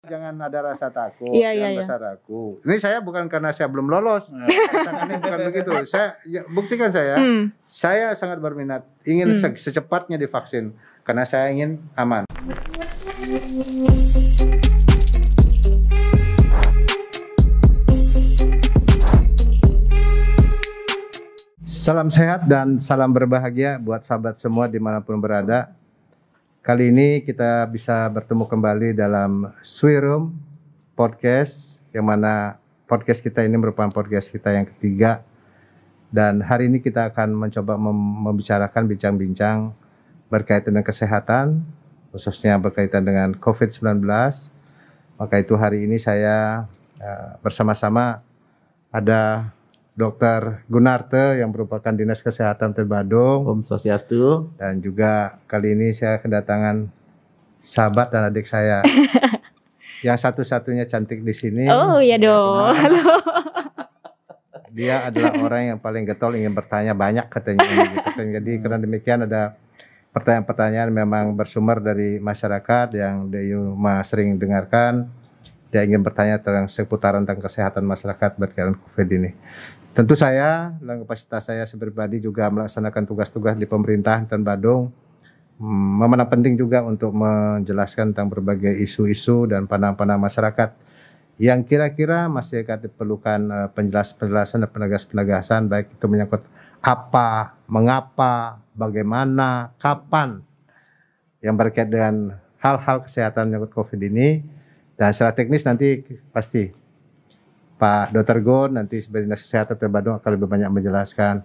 Jangan ada rasa takut, Iya, jangan iya. rasa ragu. Ini saya bukan karena saya belum lolos, tangannya bukan begitu. Saya buktikan saya sangat berminat, ingin secepatnya divaksin karena saya ingin aman. Salam sehat dan salam berbahagia buat sahabat semua dimanapun berada. Kali ini kita bisa bertemu kembali dalam Suirum Podcast, yang mana podcast kita ini merupakan podcast kita yang ketiga. Dan hari ini kita akan mencoba membicarakan bincang-bincang berkaitan dengan kesehatan, khususnya berkaitan dengan COVID-19. Maka itu hari ini saya bersama-sama ada Dr. Gunarte yang merupakan Dinas Kesehatan Badung. Om Swastiastu. Dan juga kali ini saya kedatangan sahabat dan adik saya yang satu-satunya cantik di sini. Oh iya dong. Halo. Dia adalah orang yang paling getol, ingin bertanya banyak katanya. Gitu. Jadi karena demikian ada pertanyaan-pertanyaan memang bersumber dari masyarakat yang dia sering dengarkan. Dia ingin bertanya tentang seputaran tentang kesehatan masyarakat berkaitan COVID ini. Tentu saya, dalam kapasitas saya pribadi juga melaksanakan tugas-tugas di pemerintahan dan Badung, memang penting juga untuk menjelaskan tentang berbagai isu-isu dan pandangan-pandangan masyarakat yang kira-kira masih akan diperlukan penjelasan dan penegasan, baik itu menyangkut apa, mengapa, bagaimana, kapan, yang berkait dengan hal-hal kesehatan menyangkut COVID ini. Dan secara teknis nanti pasti Pak Dr. Gon nanti sebagai Dinas Kesehatan Badung akan lebih banyak menjelaskan.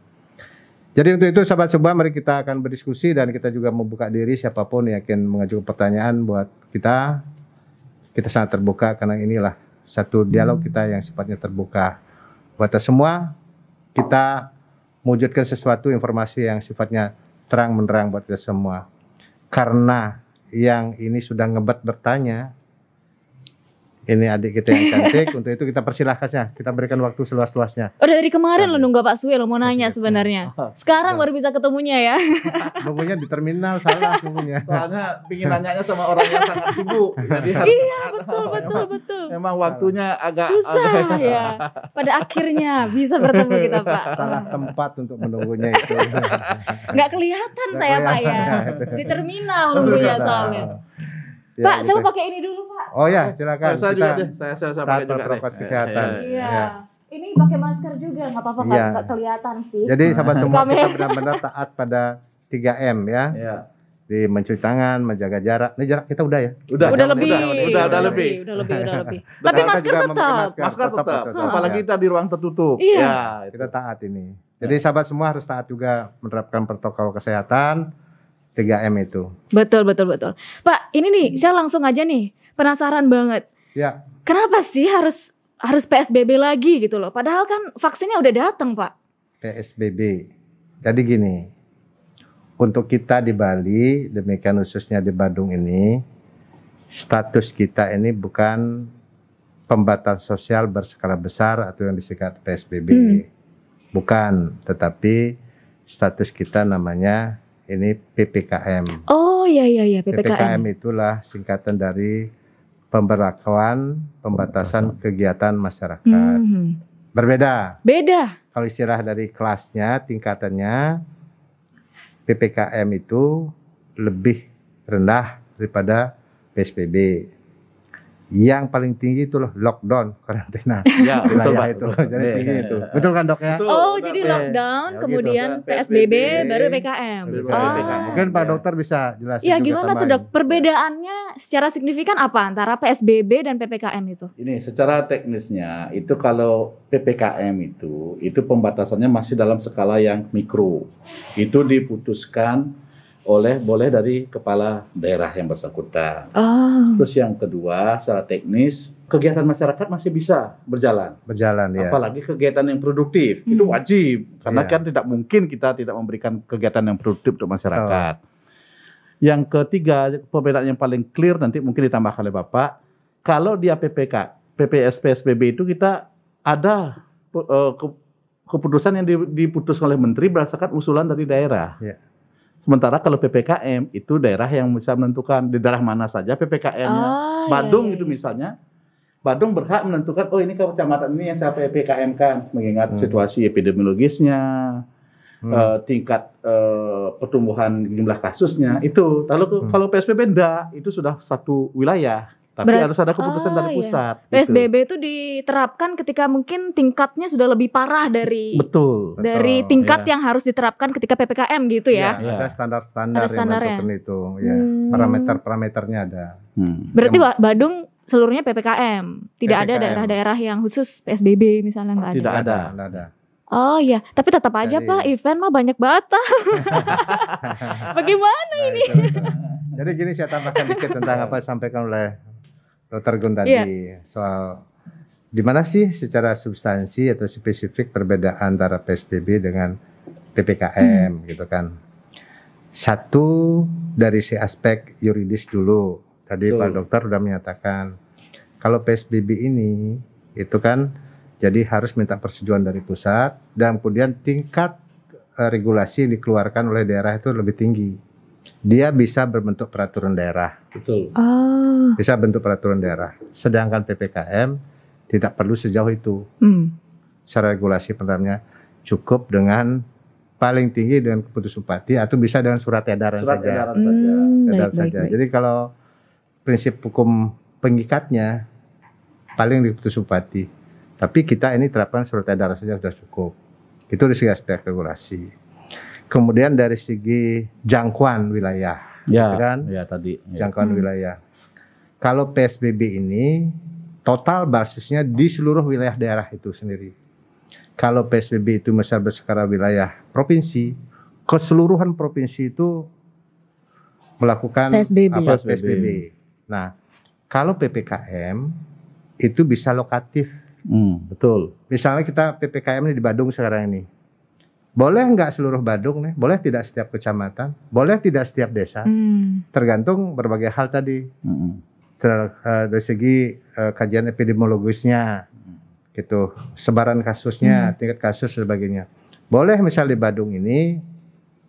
Jadi untuk itu sahabat semua, mari kita akan berdiskusi dan kita juga membuka diri siapapun yang akan mengajukan pertanyaan buat kita. Kita sangat terbuka karena inilah satu dialog kita yang sifatnya terbuka. Buat kita semua, kita mewujudkan sesuatu informasi yang sifatnya terang menerang buat kita semua. Karena yang ini sudah ngebet bertanya, ini adik kita yang cantik, untuk itu kita persilahkannya, kita berikan waktu seluas-luasnya. Oh dari kemarin lo nunggu Pak Suwe lo mau nanya sebenarnya. Sekarang baru bisa ketemunya ya. Nunggunya di terminal, salah nunggunya. Soalnya pingin nanyanya sama orang yang sangat sibuk. Jadi Iya betul. memang waktunya agak Susah ya. Pada akhirnya bisa bertemu kita Pak. Salah tempat untuk menunggunya itu. Nggak kelihatan saya Pak ya. Di terminal nunggunya soalnya. Ya, Pak, saya gitu. mau pakai ini dulu Pak. Oh ya, silakan. saya juga deh, Kita saya taat pakai juga deh. protokol kesehatan. Iya. Ya. Ini pakai masker juga, nggak apa-apa Iya. nggak kelihatan sih. Jadi sahabat semua, Kamera. kita benar-benar taat pada 3M ya. Iya. Di mencuci tangan, menjaga jarak. Ini jarak kita udah ya. Udah lebih. Udah lebih. Udah lebih. Dan Tapi kita masker juga memakai tetap. Masker tetap, tetap. apalagi kita di ruang tertutup. Iya. Ya, Kita taat ini. Jadi sahabat semua harus taat juga menerapkan protokol kesehatan 3M itu. Betul. Pak, ini nih saya langsung aja nih penasaran banget. Ya, Kenapa sih harus PSBB lagi gitu loh? Padahal kan vaksinnya udah datang Pak. PSBB. Jadi gini, untuk kita di Bali, demikian khususnya di Badung ini, status kita ini bukan pembatasan sosial berskala besar atau yang disingkat PSBB. Bukan, tetapi status kita namanya ini PPKM. Oh iya PPKM PPKM. itulah singkatan dari pembatasan kegiatan masyarakat. Berbeda. Beda. Kalau istilah dari kelasnya, tingkatannya, PPKM itu lebih rendah daripada PSBB. Yang paling tinggi itu loh lockdown, karantina. Ya, betul Wilayah Pak. itu. Jadi tinggi itu. Betul kan dok ya? Betul. Oh jadi lockdown, Ya, kemudian gitu. PSBB, PSBB, baru PPKM. PPKM. Mungkin Pak Ya. dokter bisa jelasin Iya juga gimana tuh tambahin. dok? Perbedaannya secara signifikan apa antara PSBB dan PPKM itu? Ini secara teknisnya itu kalau PPKM itu pembatasannya masih dalam skala yang mikro. Itu diputuskan boleh dari kepala daerah yang bersangkutan. Oh. Terus yang kedua, secara teknis kegiatan masyarakat masih bisa berjalan. Berjalan ya. Apalagi kegiatan yang produktif itu wajib karena Iya. kan tidak mungkin kita tidak memberikan kegiatan yang produktif untuk masyarakat. Yang ketiga, perbedaan yang paling clear nanti mungkin ditambahkan oleh Bapak, kalau dia PSBB itu kita ada keputusan yang diputuskan oleh menteri berdasarkan usulan dari daerah. Iya. Sementara kalau PPKM itu daerah yang bisa menentukan di daerah mana saja PPKM-nya. Badung itu misalnya, Badung berhak menentukan, oh ini kecamatan ini yang saya PPKM kan, mengingat situasi epidemiologisnya, tingkat pertumbuhan jumlah kasusnya itu. Kalau PSBB enggak, itu sudah satu wilayah. Tapi harus ada keputusan dari pusat. PSBB itu diterapkan ketika mungkin tingkatnya sudah lebih parah dari dari tingkat yang harus diterapkan ketika PPKM gitu ya. Ada standar-standar yang menentukan itu. Ya. Parameter-parameternya ada. Berarti Badung seluruhnya PPKM. Tidak ada daerah-daerah yang khusus PSBB misalnya nggak ada. Tidak ada. Oh iya, tapi tetap aja Pak, event mah banyak banget. Bagaimana ini? Jadi gini, saya tambahkan dikit tentang apa disampaikan oleh Dr. Gun tadi soal di mana sih secara substansi atau spesifik perbedaan antara PSBB dengan PPKM gitu kan. Satu dari si aspek yuridis dulu. Tadi Pak Dokter sudah menyatakan kalau PSBB ini itu kan jadi harus minta persetujuan dari pusat dan kemudian tingkat regulasi yang dikeluarkan oleh daerah itu lebih tinggi. Dia bisa berbentuk peraturan daerah. Betul. Bisa bentuk peraturan daerah. Sedangkan PPKM tidak perlu sejauh itu. Secara regulasi pertamanya cukup dengan paling tinggi dengan keputusan bupati atau bisa dengan surat edaran saja. Baik. Jadi kalau prinsip hukum pengikatnya paling di keputusan bupati. Tapi kita ini terapkan surat edaran saja sudah cukup. Itu dari segi aspek regulasi. Kemudian dari segi jangkauan wilayah, jangkauan wilayah. Kalau PSBB ini total basisnya di seluruh wilayah daerah itu sendiri. Kalau PSBB itu misal berskala wilayah provinsi, keseluruhan provinsi itu melakukan PSBB. Nah, kalau PPKM itu bisa lokatif. Betul. Misalnya kita PPKM ini di Badung sekarang ini. Boleh nggak seluruh Badung nih? Boleh tidak setiap kecamatan? Boleh tidak setiap desa? Tergantung berbagai hal tadi. Dari segi kajian epidemiologisnya, gitu, sebaran kasusnya, tingkat kasus dan sebagainya. Boleh misal di Badung ini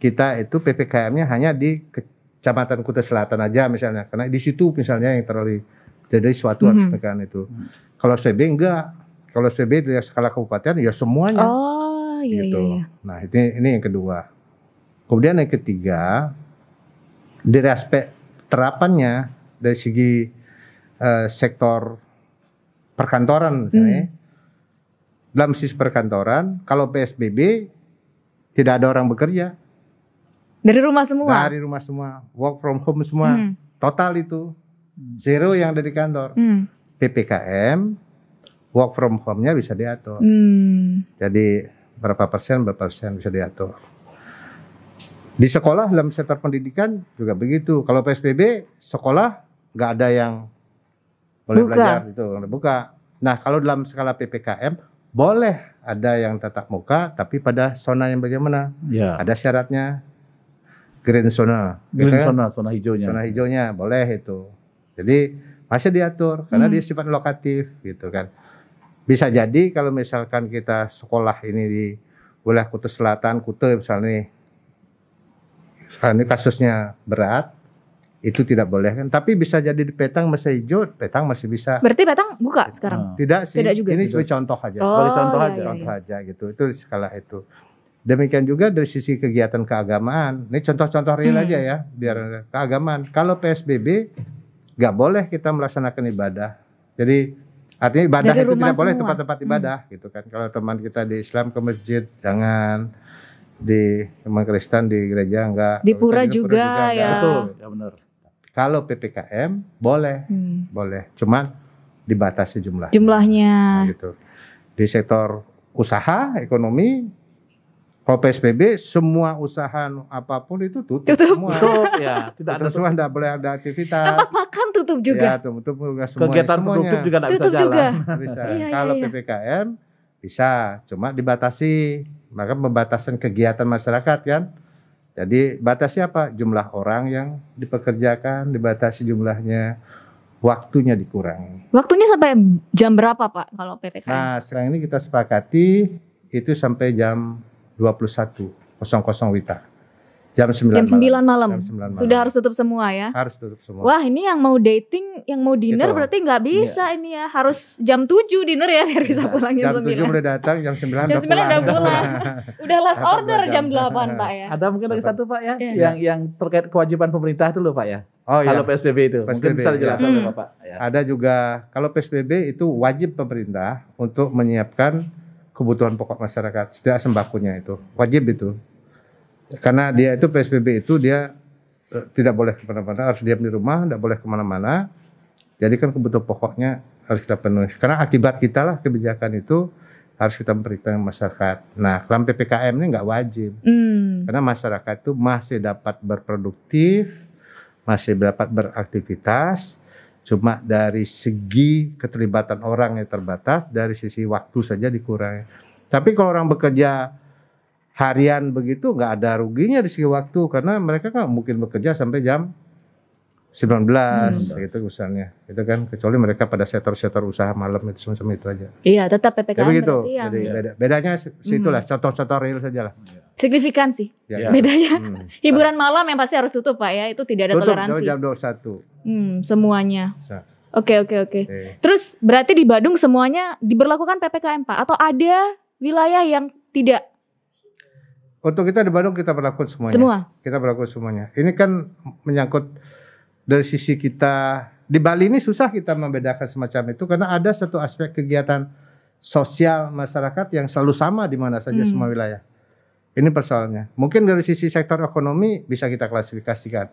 kita itu PPKM-nya hanya di kecamatan Kuta Selatan aja misalnya, karena di situ misalnya yang terlalu jadi suatu harus tekan itu. Kalau SPB enggak. Kalau SPB dari skala kabupaten ya semuanya. Gitu. Nah ini yang kedua. Kemudian yang ketiga dari aspek terapannya dari segi sektor perkantoran misalnya, dalam sisi perkantoran kalau PSBB tidak ada orang bekerja dari rumah semua, work from home semua, total itu zero yang ada di kantor. PPKM work from home-nya bisa diatur. Jadi berapa persen bisa diatur. Di sekolah dalam sektor pendidikan juga begitu. Kalau PSBB sekolah nggak ada yang boleh belajar itu buka. Nah kalau dalam skala PPKM boleh ada yang tatap muka tapi pada zona yang bagaimana? Ada syaratnya. Green zona, zona hijaunya. Zona hijaunya boleh itu. Jadi masih diatur karena dia sifat lokatif gitu kan. Bisa jadi kalau misalkan kita sekolah ini di wilayah Kuta Selatan, Kuta misalnya ini kasusnya berat, itu tidak boleh kan. Tapi bisa jadi di Petang masih hijau, Petang masih bisa. Berarti Petang buka sekarang? Tidak sih, tidak juga. Ini sebagai contoh aja. Sebagai contoh aja gitu, itu di skala itu. Demikian juga dari sisi kegiatan keagamaan. Ini contoh-contoh real aja ya, biar keagamaan. Kalau PSBB nggak boleh kita melaksanakan ibadah. Jadi artinya ibadah itu tidak boleh tempat-tempat ibadah gitu kan. Kalau teman kita di Islam ke masjid jangan, di teman Kristen di gereja enggak. Di pura juga ya. Betul, ya benar. Kalau PPKM boleh, boleh. Cuman dibatasi jumlahnya. Nah, gitu. Di sektor usaha, ekonomi, kalau PSBB semua usaha apapun itu tutup semua. Ya, tidak ada semua, tidak boleh ada aktivitas. Tempat makan tutup juga. Ya, tutup juga semua. Kegiatan produktif juga tidak bisa jalan. Bisa. Kalau PPKM bisa, cuma dibatasi. Maka pembatasan kegiatan masyarakat kan. Jadi batasi apa? Jumlah orang yang dipekerjakan, dibatasi jumlahnya, waktunya dikurangi. Waktunya sampai jam berapa Pak kalau PPKM? Nah sekarang ini kita sepakati itu sampai jam 21.00 WITA. Jam 9 malam. Sudah harus tutup semua ya? Harus tutup semua. Wah, ini yang mau dating, yang mau dinner berarti nggak bisa ini ya. Harus jam 7 dinner ya biar bisa pulang jam 9. Jam 7 udah datang, jam 9 udah pulang. Udah last order jam 8 Pak ya. Ada mungkin lagi satu Pak ya, yang terkait kewajiban pemerintah itu loh Pak ya. Oh iya. Kalau PSBB itu, mungkin bisa dijelaskan oleh Bapak. Ya. Ada juga, kalau PSBB itu wajib pemerintah untuk menyiapkan kebutuhan pokok masyarakat, setidak sembakonya itu. Wajib itu. Karena dia itu PSBB itu dia tidak boleh kemana-mana, harus diam di rumah, tidak boleh kemana-mana. Jadi kan kebutuhan pokoknya harus kita penuhi. Karena akibat kita lah kebijakan itu harus kita berikan masyarakat. Nah, dalam PPKM ini nggak wajib. Karena masyarakat itu masih dapat berproduktif, masih dapat beraktivitas. Cuma dari segi keterlibatan orang yang terbatas, dari sisi waktu saja dikurangi. Tapi kalau orang bekerja harian begitu nggak ada ruginya di segi waktu, karena mereka kan mungkin bekerja sampai jam 19 gitu misalnya, itu kan, kecuali mereka pada sektor-sektor usaha malam itu semacam itu aja. Iya, tetap PPKM begitu. Yang... Jadi bedanya situlah, contoh-contoh real saja lah. Signifikan sih bedanya. Hiburan malam yang pasti harus tutup Pak ya, itu tidak ada tutup, toleransi. Jam 21. Semuanya. Oke. Terus berarti di Badung semuanya diberlakukan PPKM Pak, atau ada wilayah yang tidak? Untuk kita di Bandung kita berlakukan semuanya. Kita berlakukan semuanya. Ini kan menyangkut dari sisi kita. Di Bali ini susah kita membedakan semacam itu karena ada satu aspek kegiatan sosial masyarakat yang selalu sama di mana saja semua wilayah. Ini persoalannya. Mungkin dari sisi sektor ekonomi bisa kita klasifikasikan.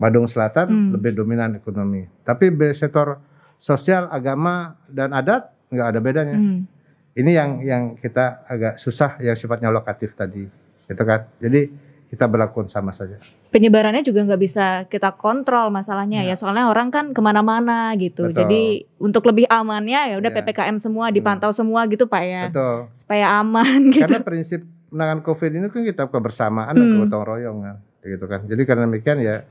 Badung Selatan lebih dominan ekonomi. Tapi sektor sosial, agama dan adat nggak ada bedanya. Ini yang kita agak susah, yang sifatnya lokatif tadi, gitu kan. Jadi kita berlakukan sama saja. Penyebarannya juga nggak bisa kita kontrol masalahnya ya, soalnya orang kan kemana-mana gitu. Betul. Jadi untuk lebih amannya ya udah PPKM semua, dipantau semua gitu Pak ya. Betul. Supaya aman gitu. Karena prinsip penanganan COVID ini kan kita kebersamaan dan kegotong royong kan, gitu kan. Jadi karena demikian ya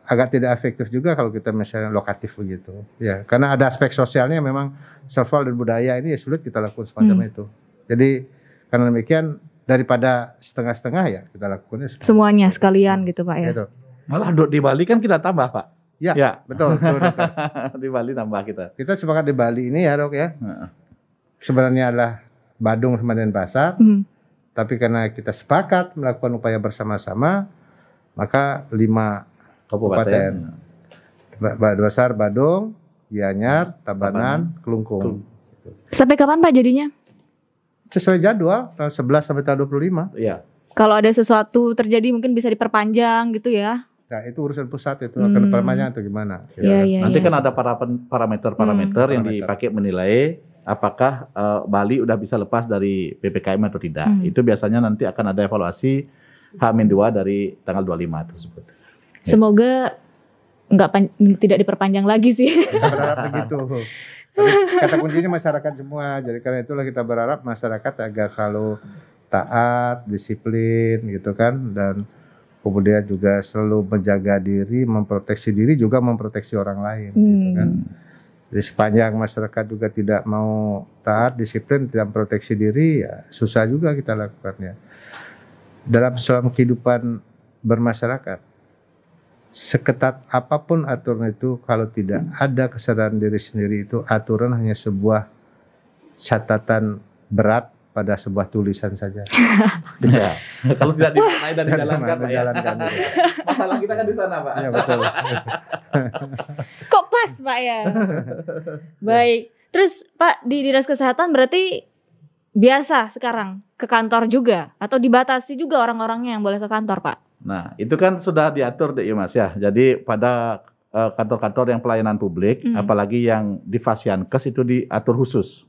agak tidak efektif juga kalau kita misalnya lokatif begitu. Ya, karena ada aspek sosialnya memang survival dan budaya ini ya sulit kita lakukan semacam itu. Jadi karena demikian daripada setengah-setengah ya kita lakukannya semuanya sekalian gitu Pak ya. Gitu. Malah di Bali kan kita tambah Pak. Ya. Betul. Di Bali tambah kita. Kita sepakat di Bali ini ya Dok ya. Sebenarnya adalah Badung sama Denpasar. Tapi karena kita sepakat melakukan upaya bersama-sama, maka 5 kabupaten. Denpasar, Badung, Gianyar, Tabanan, Kelungkung. Sampai kapan Pak jadinya? Sesuai jadwal, tanggal 11 sampai tanggal 25. Iya. Kalau ada sesuatu terjadi mungkin bisa diperpanjang gitu ya. Nah, itu urusan pusat itu akan diperpanjang atau gimana? Nanti kan ada parameter-parameter yang dipakai menilai apakah Bali udah bisa lepas dari PPKM atau tidak. Itu biasanya nanti akan ada evaluasi H-2 dari tanggal 25 tersebut. Semoga tidak diperpanjang lagi sih. Kita berharap begitu. Tapi kata kuncinya masyarakat semua. Jadi karena itulah kita berharap masyarakat agar selalu taat, disiplin gitu kan, dan kemudian juga selalu menjaga diri, memproteksi diri juga memproteksi orang lain gitu kan. Jadi sepanjang masyarakat juga tidak mau taat, disiplin, tidak memproteksi diri, ya susah juga kita lakukannya. Dalam kehidupan bermasyarakat, seketat apapun aturan itu, kalau tidak ada kesadaran diri sendiri, itu aturan hanya sebuah catatan berat pada sebuah tulisan saja. Ya. Kalau tidak dimaknai dan dijalankan Pak ya. Masalah kita kan di sana Pak. Ya betul. Kok pas Pak ya? Baik. Terus Pak di Dinas Kesehatan berarti biasa sekarang ke kantor juga, atau dibatasi juga orang-orangnya yang boleh ke kantor Pak? Nah, itu kan sudah diatur deh Mas ya. Jadi pada kantor-kantor yang pelayanan publik, apalagi yang di Fasiankes itu diatur khusus.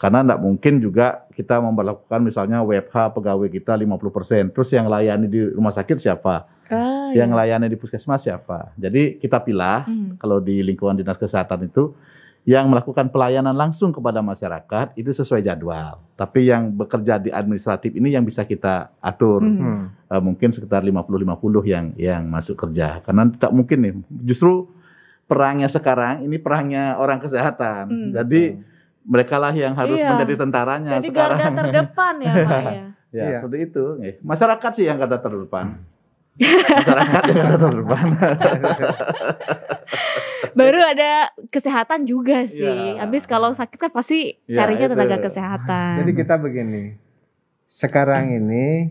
Karena tidak mungkin juga kita memperlakukan misalnya WFH pegawai kita 50%. Terus yang layani di rumah sakit siapa? Yang layani di puskesmas siapa? Jadi kita pilih kalau di lingkungan Dinas Kesehatan itu yang melakukan pelayanan langsung kepada masyarakat itu sesuai jadwal. Tapi yang bekerja di administratif ini yang bisa kita atur. Mungkin sekitar 50-50 yang masuk kerja. Karena tidak mungkin nih. Justru perangnya sekarang ini perangnya orang kesehatan. Jadi mereka lah yang harus menjadi tentaranya jadi sekarang. Jadi garda terdepan ya Pak ya. Ya, seperti itu. Masyarakat sih yang garda terdepan. Masyarakat yang garda terdepan. Baru ada kesehatan juga sih. Habis kalau sakit kan pasti carinya tenaga kesehatan. Jadi kita begini, sekarang ini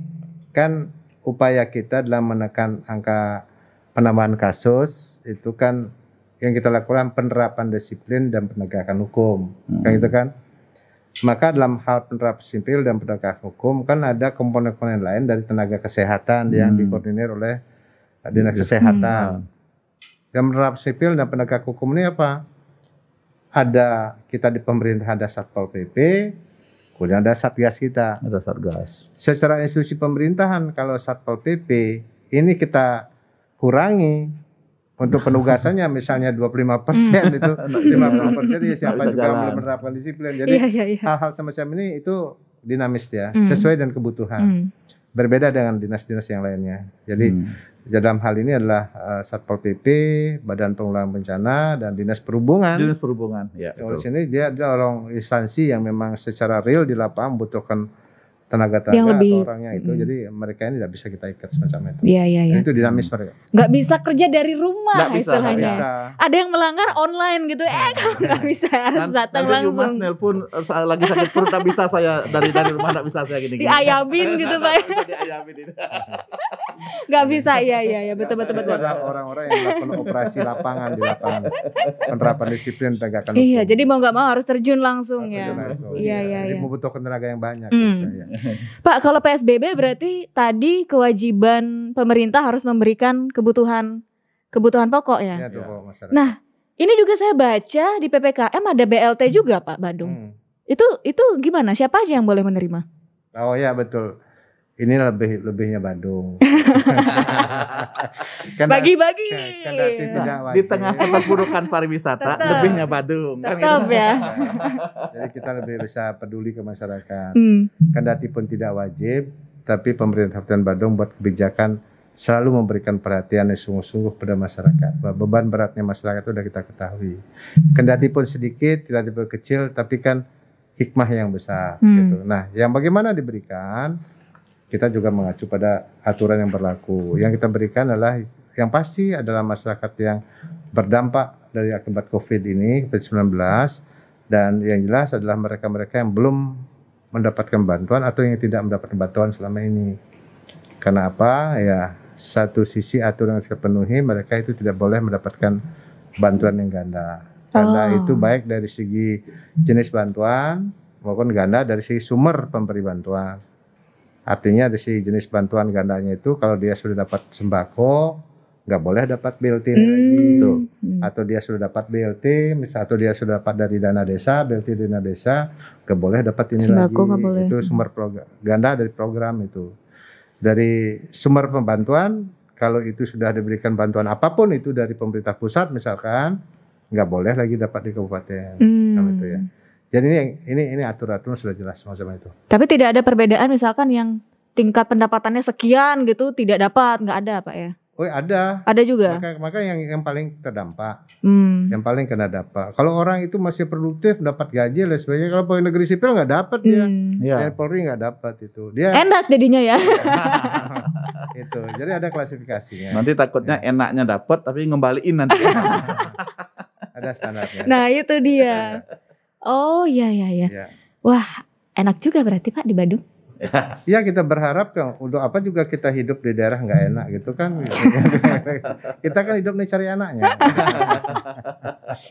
kan upaya kita dalam menekan angka penambahan kasus itu kan yang kita lakukan penerapan disiplin dan penegakan hukum, kan gitu kan. Maka dalam hal penerapan sipil dan penegakan hukum kan ada komponen-komponen lain dari tenaga kesehatan yang dikoordinir oleh dinas kesehatan. Yang menerapkan sipil dan penegak hukum ini apa? Ada kita di pemerintah ada Satpol PP, kemudian ada Satgas kita. Ada Satgas. Secara institusi pemerintahan kalau Satpol PP ini kita kurangi untuk penugasannya misalnya 25% itu 50% ya siapa juga belum menerapkan disiplin. Jadi hal-hal semacam ini itu dinamis ya, sesuai dengan kebutuhan. Berbeda dengan dinas-dinas yang lainnya. Jadi dalam hal ini adalah Satpol PP, Badan Penanggulangan Bencana dan Dinas Perhubungan. Dinas Perhubungan, ya. Di sini dia adalah orang instansi yang memang secara real di lapangan membutuhkan tenaga yang lebih, atau orangnya itu, jadi mereka ini tidak bisa kita ikat semacam itu. Iya. Itu dinamis mereka. Nggak bisa kerja dari rumah istilahnya. Bisa. Ada yang melanggar online gitu, kamu nggak bisa harus datang langsung. Mas nelpon lagi sakit perut, tak bisa saya dari rumah, tak bisa saya gini. Diayamin gitu Pak. Diayamin itu. Nggak bisa, iya betul. Ada orang-orang yang melakukan operasi lapangan di lapangan, penerapan disiplin penegakan hukum. Iya, jadi mau nggak mau harus terjun langsung ya. Iya. Jadi membutuhkan tenaga yang banyak. Pak, kalau PSBB berarti tadi kewajiban pemerintah harus memberikan kebutuhan pokok ya. Nah, ini juga saya baca di PPKM ada BLT juga Pak Badung. Itu gimana? Siapa aja yang boleh menerima? Oh ya betul. Ini lebihnya Badung. Bagi-bagi. Di tengah keterpurukan pariwisata, lebihnya Badung. Tetap ya. Jadi kita lebih bisa peduli ke masyarakat. Kendati pun tidak wajib, tapi pemerintah Kabupaten Badung buat kebijakan selalu memberikan perhatian yang sungguh-sungguh pada masyarakat. Bahwa beban beratnya masyarakat itu sudah kita ketahui. Kendati pun sedikit, kendati pun kecil, tapi kan hikmah yang besar. Gitu. Nah, yang bagaimana diberikan? Kita juga mengacu pada aturan yang berlaku. Yang kita berikan adalah yang pasti adalah masyarakat yang berdampak dari akibat COVID ini, COVID-19, dan yang jelas adalah mereka-mereka yang belum mendapatkan bantuan atau yang tidak mendapatkan bantuan selama ini. Karena apa? Ya, satu sisi aturan yang terpenuhi, mereka itu tidak boleh mendapatkan bantuan yang ganda. Ganda itu baik dari segi jenis bantuan maupun ganda dari segi sumber pemberi bantuan. Artinya dari segi jenis bantuan gandanya itu kalau dia sudah dapat sembako nggak boleh dapat BLT lagi, atau dia sudah dapat BLT, misalnya atau dia sudah dapat dari dana desa, BLT dana desa, nggak boleh dapat ini sembako lagi. Itu sumber ganda dari program itu. Dari sumber pembantuan, kalau itu sudah diberikan bantuan apapun itu dari pemerintah pusat misalkan, nggak boleh lagi dapat di kabupaten, itu ya. Jadi ini aturan sudah jelas semacam itu. Tapi tidak ada perbedaan misalkan yang tingkat pendapatannya sekian gitu tidak dapat, nggak ada Pak ya? Oh ada. Ada juga. Maka yang paling terdampak, yang paling kena dampak. Kalau orang itu masih produktif dapat gaji dan sebagainya, kalau pegawai negeri sipil nggak dapat dia, dan Polri nggak dapat itu. Dia enak jadinya ya. Itu. Jadi ada klasifikasinya. Nanti takutnya enaknya dapat tapi ngembaliin nanti. Ada standarnya. Nah itu dia. Oh iya. Wah enak juga berarti Pak di Badung. Ya kita berharap kan untuk apa juga kita hidup di daerah nggak enak gitu kan. Kita kan hidup nih cari anaknya.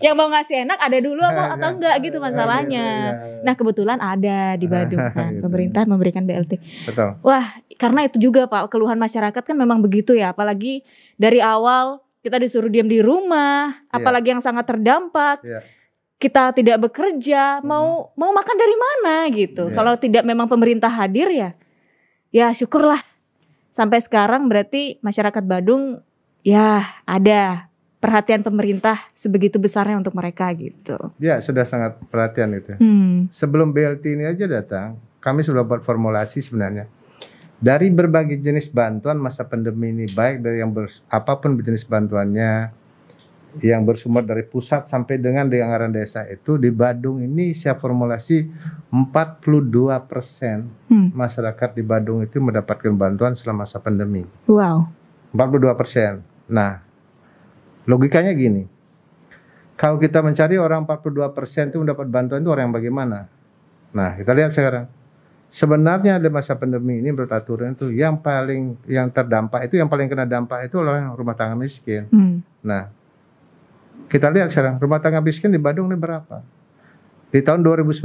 Yang mau ngasih enak ada dulu atau enggak gitu masalahnya. Nah kebetulan ada di Badung kan. Pemerintah memberikan BLT. Betul. Wah karena itu juga Pak keluhan masyarakat kan memang begitu ya. Apalagi dari awal kita disuruh diam di rumah. Apalagi yang sangat terdampak. Kita tidak bekerja, mau makan dari mana gitu. Kalau tidak memang pemerintah hadir ya syukurlah. Sampai sekarang berarti masyarakat Badung ya ada perhatian pemerintah sebegitu besarnya untuk mereka gitu. Ya sudah sangat perhatian itu. Sebelum BLT ini aja datang, kami sudah buat formulasi sebenarnya. Dari berbagai jenis bantuan masa pandemi ini, baik dari yang apapun jenis bantuannya, yang bersumber dari pusat sampai dengan di anggaran desa itu di Badung ini saya formulasi 42% masyarakat di Badung itu mendapatkan bantuan selama masa pandemi. Wow. 42%. Nah, logikanya gini. Kalau kita mencari orang 42% itu mendapat bantuan itu orang yang bagaimana? Nah, kita lihat sekarang. Sebenarnya di masa pandemi ini menurut aturan itu yang terdampak itu yang paling kena dampak itu orang rumah tangga miskin. Nah, kita lihat sekarang rumah tangga miskin di Badung ini berapa? Di tahun 2019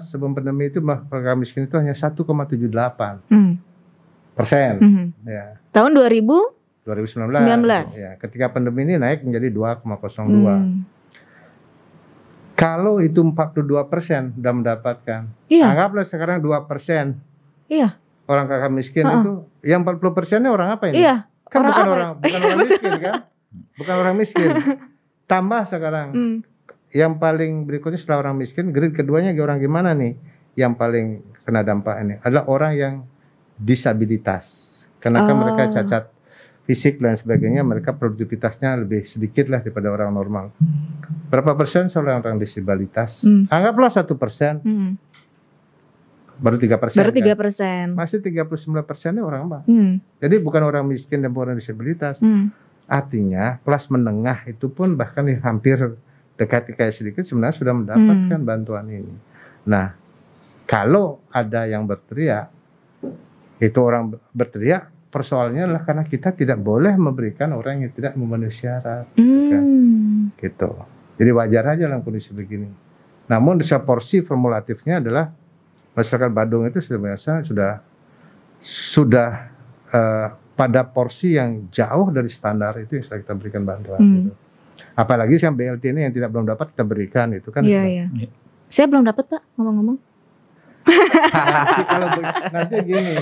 sebelum pandemi itu rumah tangga miskin itu hanya 1,78%. Ya. Tahun 2019. Ya, ketika pandemi ini naik menjadi 2,02. Kalau itu 42% sudah mendapatkan, anggaplah sekarang 2%. Iya. Orang kakak miskin itu, yang 40%-nya orang apa ini? Iya. Kan orang bukan orang miskin kan? Bukan orang miskin. Tambah sekarang, yang paling berikutnya setelah orang miskin, grade keduanya orang gimana nih? Yang paling kena dampak ini adalah orang yang disabilitas. Karena kan mereka cacat fisik dan sebagainya, mereka produktivitasnya lebih sedikit lah daripada orang normal. Berapa persen seorang orang disabilitas? Anggaplah 1%. Baru 3%. Baru 3%. Kan? Masih 39%-nya orang apa? Jadi bukan orang miskin dan bukan orang disabilitas. Artinya kelas menengah itu pun bahkan hampir dekat kayak sedikit sebenarnya sudah mendapatkan bantuan ini. Nah, kalau ada yang berteriak, itu orang berteriak, persoalannya adalah karena kita tidak boleh memberikan orang yang tidak memenuhi syarat. Gitu. Jadi wajar aja dalam kondisi begini. Namun porsi formulatifnya adalah masyarakat Badung itu sudah pada porsi yang jauh dari standar itu yang sudah kita berikan bantuan. Gitu. Apalagi yang BLT ini yang belum dapat kita berikan itu kan. Iya. Saya belum dapat Pak, ngomong-ngomong. Nanti gini.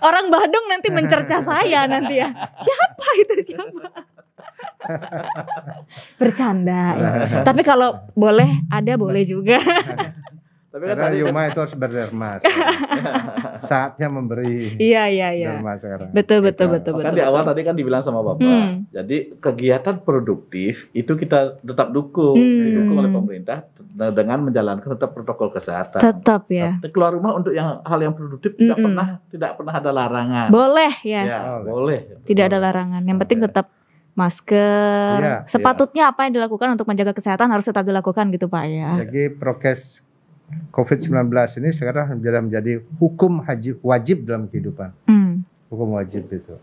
Orang Badung nanti mencerca saya nanti ya. Siapa itu siapa? Bercanda ya. Tapi kalau boleh ada boleh juga. Tapi kan tadi Yuma itu harus berderma. Saatnya memberi. Iya. Derma sekarang. Betul. Kan di awal tadi kan dibilang sama Bapak. Jadi kegiatan produktif itu kita tetap dukung oleh pemerintah dengan menjalankan tetap protokol kesehatan. Tetap ya. Keluar rumah untuk hal yang produktif tidak pernah ada larangan. Boleh ya. Ya, boleh. Tidak ada larangan. Yang penting tetap masker. Sepatutnya apa yang dilakukan untuk menjaga kesehatan harus tetap dilakukan gitu Pak ya. Jadi prokes COVID-19 ini sekarang menjadi hukum wajib dalam kehidupan. Hukum wajib itu.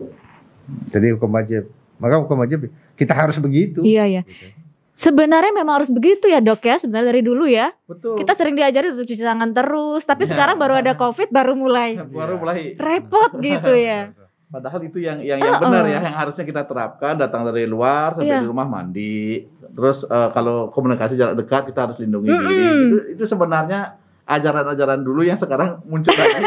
Jadi hukum wajib. Maka hukum wajib kita harus begitu. Iya. Gitu. Sebenarnya memang harus begitu ya Dok ya. Sebenarnya dari dulu ya. Betul. Kita sering diajari untuk cuci tangan terus. Tapi sekarang baru ada COVID baru mulai repot gitu ya. Padahal itu yang benar ya, yang harusnya kita terapkan. Datang dari luar sampai di rumah mandi. Terus kalau komunikasi jarak dekat kita harus lindungi diri. Itu sebenarnya ajaran-ajaran dulu yang sekarang muncul lagi.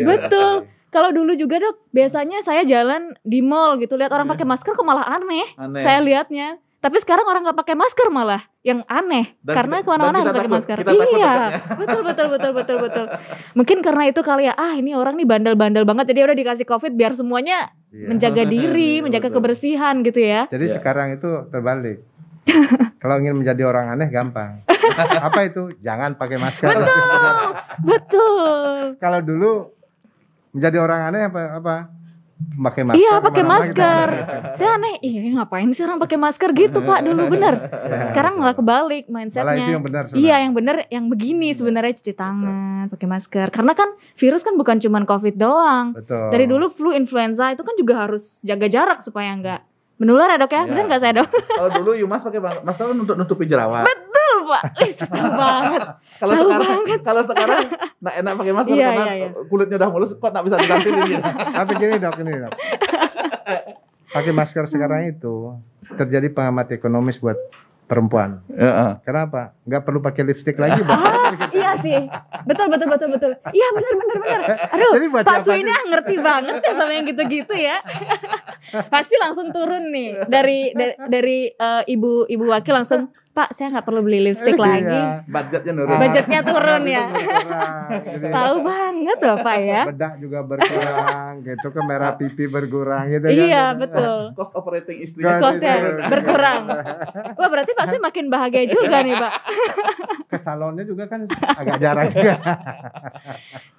Betul. Kalau dulu juga Dok, biasanya saya jalan di mall gitu lihat orang pakai masker kok malah aneh. Saya lihatnya. Tapi sekarang orang nggak pakai masker malah yang aneh karena kemana-mana harus pakai masker. Iya, betul. Mungkin karena itu kali ya. Ini orang nih bandel-bandel banget. Jadi udah dikasih COVID biar semuanya menjaga diri, menjaga kebersihan gitu ya. Jadi sekarang itu terbalik. Kalau ingin menjadi orang aneh gampang. Apa itu? Jangan pakai masker. Betul. Kalau dulu menjadi orang aneh apa? Pakai masker. Iya, pakai masker. Saya aneh, ngapain sih orang pakai masker gitu Pak dulu bener. Sekarang malah kebalik mindsetnya. Malah itu yang benar. Iya, yang benar yang begini sebenarnya cuci tangan, pakai masker. Karena kan virus kan bukan cuma COVID doang. Betul. Dari dulu flu, influenza itu kan juga harus jaga jarak supaya nggak menular ya Dok ya. Benar nggak saya Dok? Kalau dulu Yumas pakai masker kan untuk nutupi jerawat. Betul Pak, tahu banget. Kalau sekarang nggak enak pakai masker karena kulitnya udah mulus, kok nggak bisa diganti ini. Tapi gini dok. Pakai masker sekarang itu terjadi penghemat ekonomis buat perempuan. Kenapa? Nggak perlu pakai lipstik lagi. Iya sih, betul. Iya benar. Aduh, Pak Su ini ngerti banget ya sama yang gitu-gitu ya. Pasti langsung turun nih dari ibu wakil langsung Pak saya nggak perlu beli lipstik lagi. Budgetnya turun. Budgetnya turun ya. Tahu banget Bapak ya. Bedak juga berkurang, gitu kan, merah pipi berkurang gitu kan. Iya betul. Cost operating istrinya Costnya berkurang. Wah berarti Pak Sui makin bahagia juga nih Pak. Ke salonnya juga kan agak jarang juga.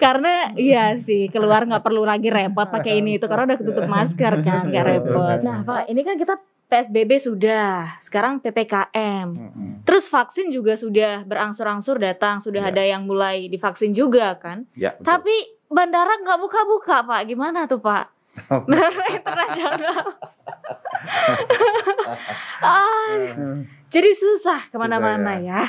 Karena iya sih keluar nggak perlu lagi repot pakai ini itu karena udah ketutup masker kan, nggak repot. Nah Pak ini kan kita PSBB sudah, sekarang PPKM. Terus vaksin juga sudah berangsur-angsur datang, sudah ada yang mulai divaksin juga kan. Ya, betul. Tapi bandara nggak buka-buka Pak, gimana tuh Pak? Bandara internasional. Jadi susah kemana-mana ya.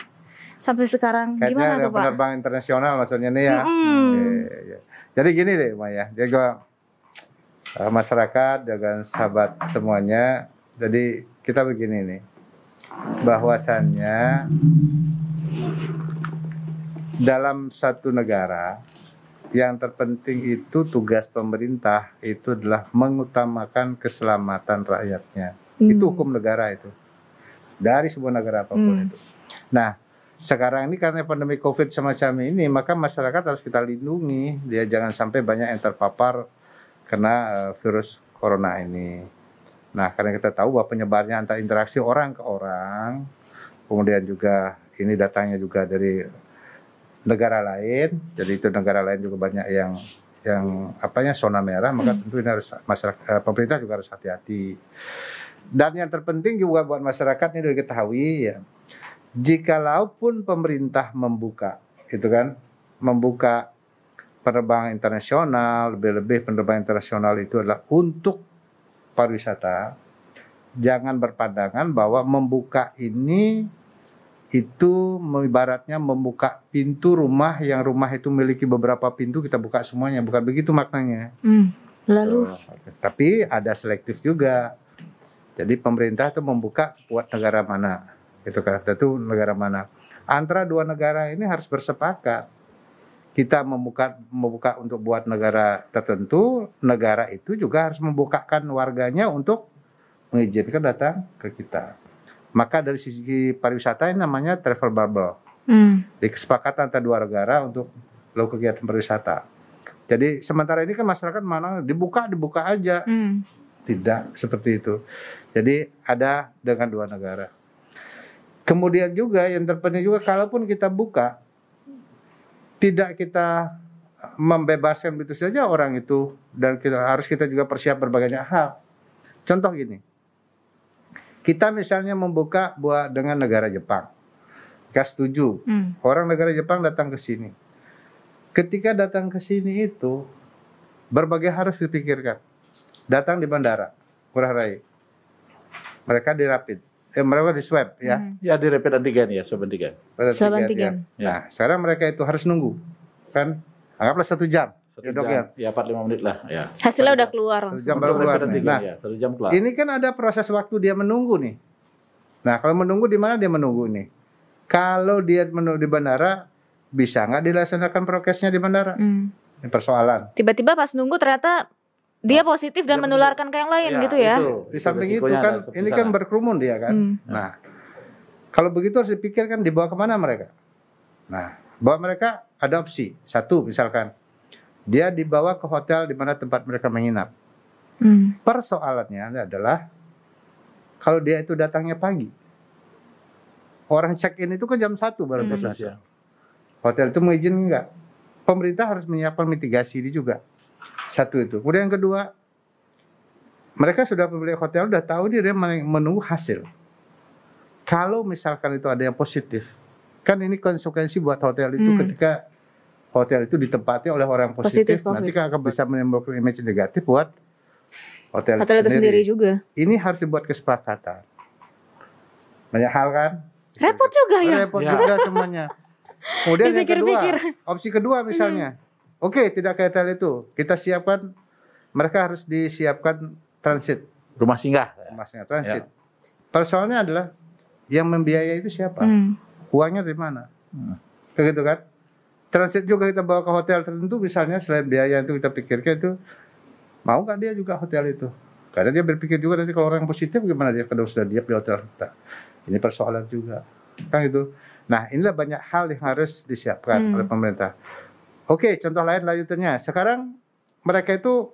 Sampai sekarang Kayaknya gimana ada tuh Pak? penerbangan internasional maksudnya nih ya. Oke. Jadi gini deh Maya, jaga masyarakat, jaga sahabat semuanya. Jadi kita begini nih, bahwasannya dalam satu negara yang terpenting itu tugas pemerintah itu adalah mengutamakan keselamatan rakyatnya. Itu hukum negara itu. Dari sebuah negara apapun itu. Nah, sekarang ini karena pandemi COVID semacam ini, maka masyarakat harus kita lindungi. Dia jangan sampai banyak yang terpapar kena virus corona ini. Nah, karena kita tahu bahwa penyebarnya antara interaksi orang ke orang, kemudian juga ini datangnya juga dari negara lain, jadi itu negara lain juga banyak yang zona merah, maka tentu ini harus masyarakat, pemerintah juga harus hati-hati. Dan yang terpenting juga buat masyarakat ini diketahui ya, jikalaupun pemerintah membuka, itu kan, membuka penerbangan internasional, lebih-lebih penerbangan internasional itu adalah untuk pariwisata, jangan berpandangan bahwa membuka ini itu ibaratnya membuka pintu rumah yang rumah itu memiliki beberapa pintu kita buka semuanya, bukan begitu maknanya. Lalu tapi ada selektif juga. Jadi pemerintah itu membuka buat negara mana, gitu kan? Itu negara mana? Antara dua negara ini harus bersepakat. Kita membuka untuk buat negara tertentu, negara itu juga harus membukakan warganya untuk mengizinkan datang ke kita. Maka dari sisi pariwisata ini namanya travel bubble. Di kesepakatan antara dua negara untuk melakukan kegiatan pariwisata. Jadi sementara ini kan masyarakat mana dibuka aja. Tidak seperti itu. Jadi ada dengan dua negara. Kemudian juga yang terpenting juga kalaupun kita buka, tidak kita membebaskan begitu saja orang itu, dan kita juga persiap berbagai hal. Contoh gini, kita misalnya membuka buat dengan negara Jepang, kita setuju, orang negara Jepang datang ke sini. Ketika datang ke sini itu berbagai harus dipikirkan. Datang di bandara, Ngurah Rai, mereka dirapid. Mereka di swab ya. Ya di rapid antigen ya, swab antigen. Swab antigen. Ya. Nah, sekarang mereka itu harus nunggu. Kan anggaplah 1 jam. Ya dok ya. Ya 45 menit lah ya. Hasilnya udah keluar. 1 jam baru keluar. Nah, ya, 1 jam keluar. Ini kan ada proses waktu dia menunggu nih. Nah, kalau menunggu di mana dia menunggu nih? Kalau dia menunggu di bandara, bisa nggak dilaksanakan prokesnya di bandara? Ini persoalan. Tiba-tiba pas nunggu ternyata dia positif dan menularkan ke yang lain gitu ya. Itu. Di samping itu kan ini kan berkerumun dia kan. Nah, kalau begitu harus dipikirkan dibawa kemana mereka. Nah, bahwa mereka ada opsi. Satu misalkan dia dibawa ke hotel di mana tempat mereka menginap. Persoalannya adalah kalau dia itu datangnya pagi. Orang check-in itu kan jam 1 baru selesai. Hotel itu mengizinkan enggak? Pemerintah harus menyiapkan mitigasi ini juga. Satu itu. Kemudian yang kedua, mereka sudah pemilik hotel udah tahu dia menunggu hasil. Kalau misalkan itu ada yang positif, kan ini konsekuensi buat hotel itu ketika hotel itu ditempati oleh orang positif nanti akan bisa menimbulkan image negatif buat hotel itu sendiri juga. Ini harus dibuat kesepakatan. Banyak hal kan? Repot juga ya. Repot juga semuanya. Kemudian yang kedua, opsi kedua misalnya. Oke, tidak ke hotel itu. Kita siapkan, mereka harus disiapkan transit. Rumah singgah. Rumah singgah, transit. Persoalannya adalah, yang membiayai itu siapa? Uangnya dari mana? Begitu kan? Transit juga kita bawa ke hotel tertentu, misalnya selain biaya itu kita pikirkan itu, mau nggak dia juga hotel itu? Karena dia berpikir juga nanti kalau orang yang positif gimana dia, kalau sudah diam di hotel kita. Ini persoalan juga. Kan itu. Nah, inilah banyak hal yang harus disiapkan oleh pemerintah. Oke, contoh lain lanjutannya. Sekarang mereka itu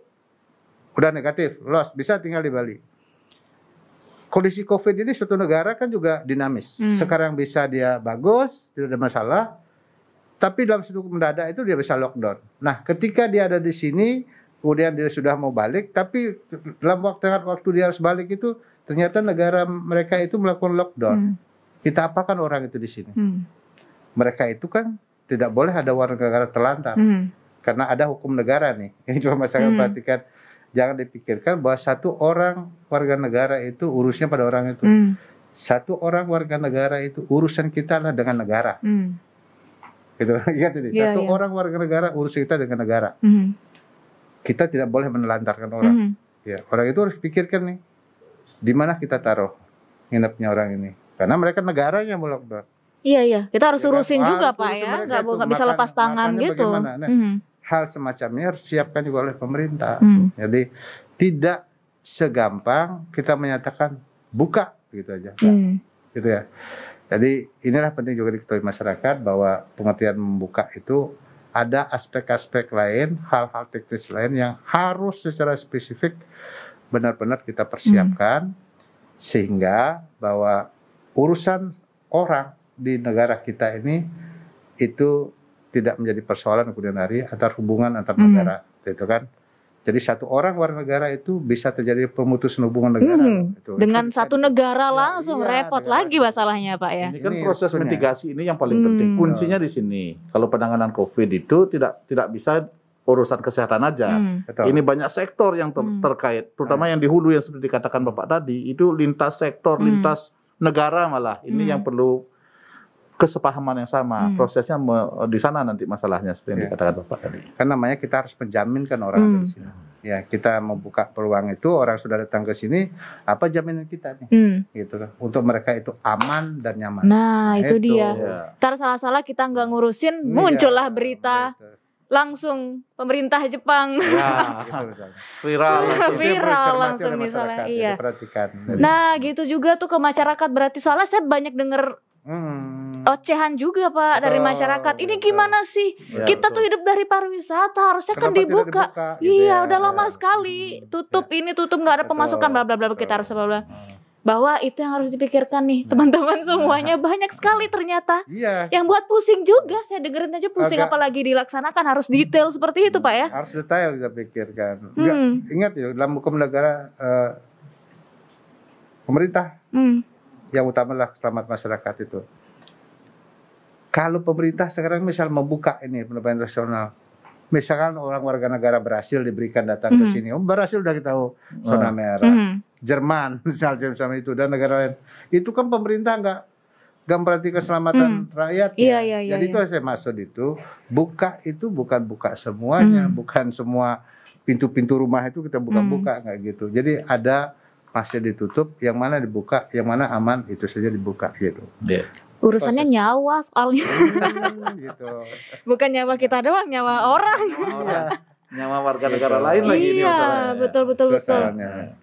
udah negatif, lolos, bisa tinggal di Bali. Kondisi COVID ini suatu negara kan juga dinamis. Sekarang bisa dia bagus, tidak ada masalah. Tapi dalam suatu mendadak itu dia bisa lockdown. Nah, ketika dia ada di sini, kemudian dia sudah mau balik, tapi dalam waktu dia harus balik itu ternyata negara mereka itu melakukan lockdown. Kita apakan orang itu di sini? Mereka itu kan tidak boleh ada warga negara terlantar. Karena ada hukum negara nih. Yang cuma masyarakat perhatikan. Jangan dipikirkan bahwa satu orang warga negara itu urusnya pada orang itu. Satu orang warga negara itu urusan kita adalah dengan negara. Gitu. Ingat ini. Satu orang warga negara urus kita dengan negara. Kita tidak boleh menelantarkan orang. Ya, orang itu harus pikirkan nih, di mana kita taruh nginepnya orang ini. Karena mereka negaranya mau lockdown. Iya. Kita harus urusin juga Pak ya. Nggak bisa lepas tangan gitu. Hal semacamnya harus disiapkan juga oleh pemerintah. Jadi tidak segampang kita menyatakan buka gitu aja. Gitu ya. Jadi inilah penting juga diketahui masyarakat bahwa pengertian membuka itu ada aspek-aspek lain, hal-hal teknis lain yang harus secara spesifik benar-benar kita persiapkan sehingga bahwa urusan orang di negara kita ini itu tidak menjadi persoalan kemudian hari antar hubungan antar negara, gitu kan? Jadi satu orang warga negara itu bisa terjadi pemutusan hubungan negara. Dengan satu negara langsung repot lagi masalahnya Pak ya. Ini kan proses mitigasi ini yang paling penting. Kuncinya di sini. Kalau penanganan COVID itu tidak bisa urusan kesehatan aja. Ini banyak sektor yang terkait, terutama yang di hulu yang seperti dikatakan Bapak tadi, itu lintas sektor, lintas negara malah. Ini yang perlu kesepahaman yang sama. Prosesnya di sana nanti masalahnya seperti yang dikatakan Bapak tadi. Kan namanya kita harus menjaminkan orang di sini. Ya, kita membuka peluang itu, orang sudah datang ke sini, apa jaminan kita nih? Gitu kan. Untuk mereka itu aman dan nyaman. Nah, itu dia. Ntar salah-salah kita nggak ngurusin, muncullah berita. Langsung pemerintah Jepang viral langsung misalnya. Iya. Perhatikan. Nah, gitu juga tuh ke masyarakat berarti soalnya saya banyak denger ocehan juga Pak dari masyarakat. Ini gimana sih? Kita tuh hidup dari pariwisata, harusnya kan dibuka. Iya, udah lama sekali. Tutup ini, tutup nggak ada pemasukan bla bla bla, kita harus bla bla. Bahwa itu yang harus dipikirkan nih teman-teman semuanya, banyak sekali ternyata. Yang buat pusing juga, saya dengerin aja pusing, apalagi dilaksanakan harus detail seperti itu Pak ya. Harus detail kita pikirkan. Ingat ya, dalam hukum negara pemerintah yang utama adalah selamat masyarakat itu. Kalau pemerintah sekarang misal membuka ini penerbangan internasional, misalkan orang warga negara Brasil diberikan datang ke sini, Brasil udah kita tahu zona merah, Jerman misalnya itu dan negara lain, itu kan pemerintah nggak memperhatikan keselamatan rakyat. Jadi itu saya maksud itu bukan buka semuanya, bukan semua pintu-pintu rumah itu kita buka-buka nggak gitu. Jadi ada masih ditutup, yang mana dibuka, yang mana aman itu saja dibuka gitu. Urusannya nyawa soalnya. Gitu. Bukan nyawa kita doang, nyawa orang. Nyawa warga negara lain lagi ini masalahnya. Betul.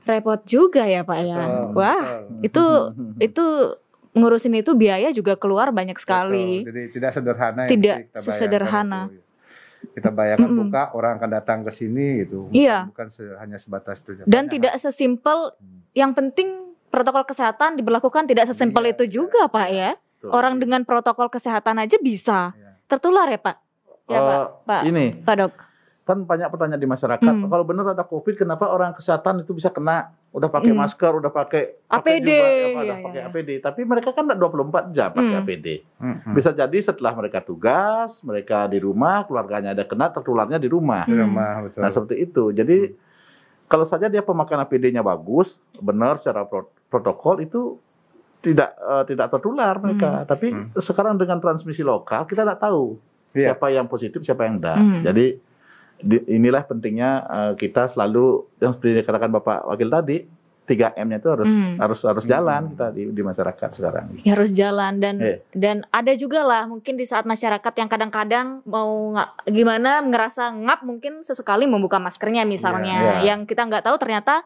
Repot juga ya Pak ya. Wah, itu ngurusin itu biaya juga keluar banyak sekali. Jadi tidak sederhana. Tidak sesederhana. Kita bayangkan buka, orang akan datang ke sini gitu. Bukan hanya sebatas itu. Dan tidak sesimpel, yang penting protokol kesehatan diberlakukan tidak sesimpel itu juga Pak ya. Orang dengan protokol kesehatan aja bisa tertular ya Pak. Ya Pak. Ini Pak Dok. Kan banyak pertanyaan di masyarakat, kalau benar ada COVID kenapa orang kesehatan itu bisa kena? Udah pakai masker, udah pakai APD, pakai APD. Tapi mereka kan 24 jam pakai APD. Bisa jadi setelah mereka tugas, mereka di rumah, keluarganya ada kena, tertularnya di rumah. Nah seperti itu. Jadi kalau saja dia pemakaian APD-nya bagus, benar secara protokol itu tidak tertular mereka. Tapi sekarang dengan transmisi lokal kita tidak tahu siapa yang positif, siapa yang enggak. Jadi inilah pentingnya kita selalu yang seperti dikatakan Bapak Wakil tadi, 3M-nya itu harus jalan kita di masyarakat sekarang. Harus jalan dan ada juga lah mungkin di saat masyarakat yang kadang-kadang mau ngerasa ngap mungkin sesekali membuka maskernya misalnya, yang kita nggak tahu ternyata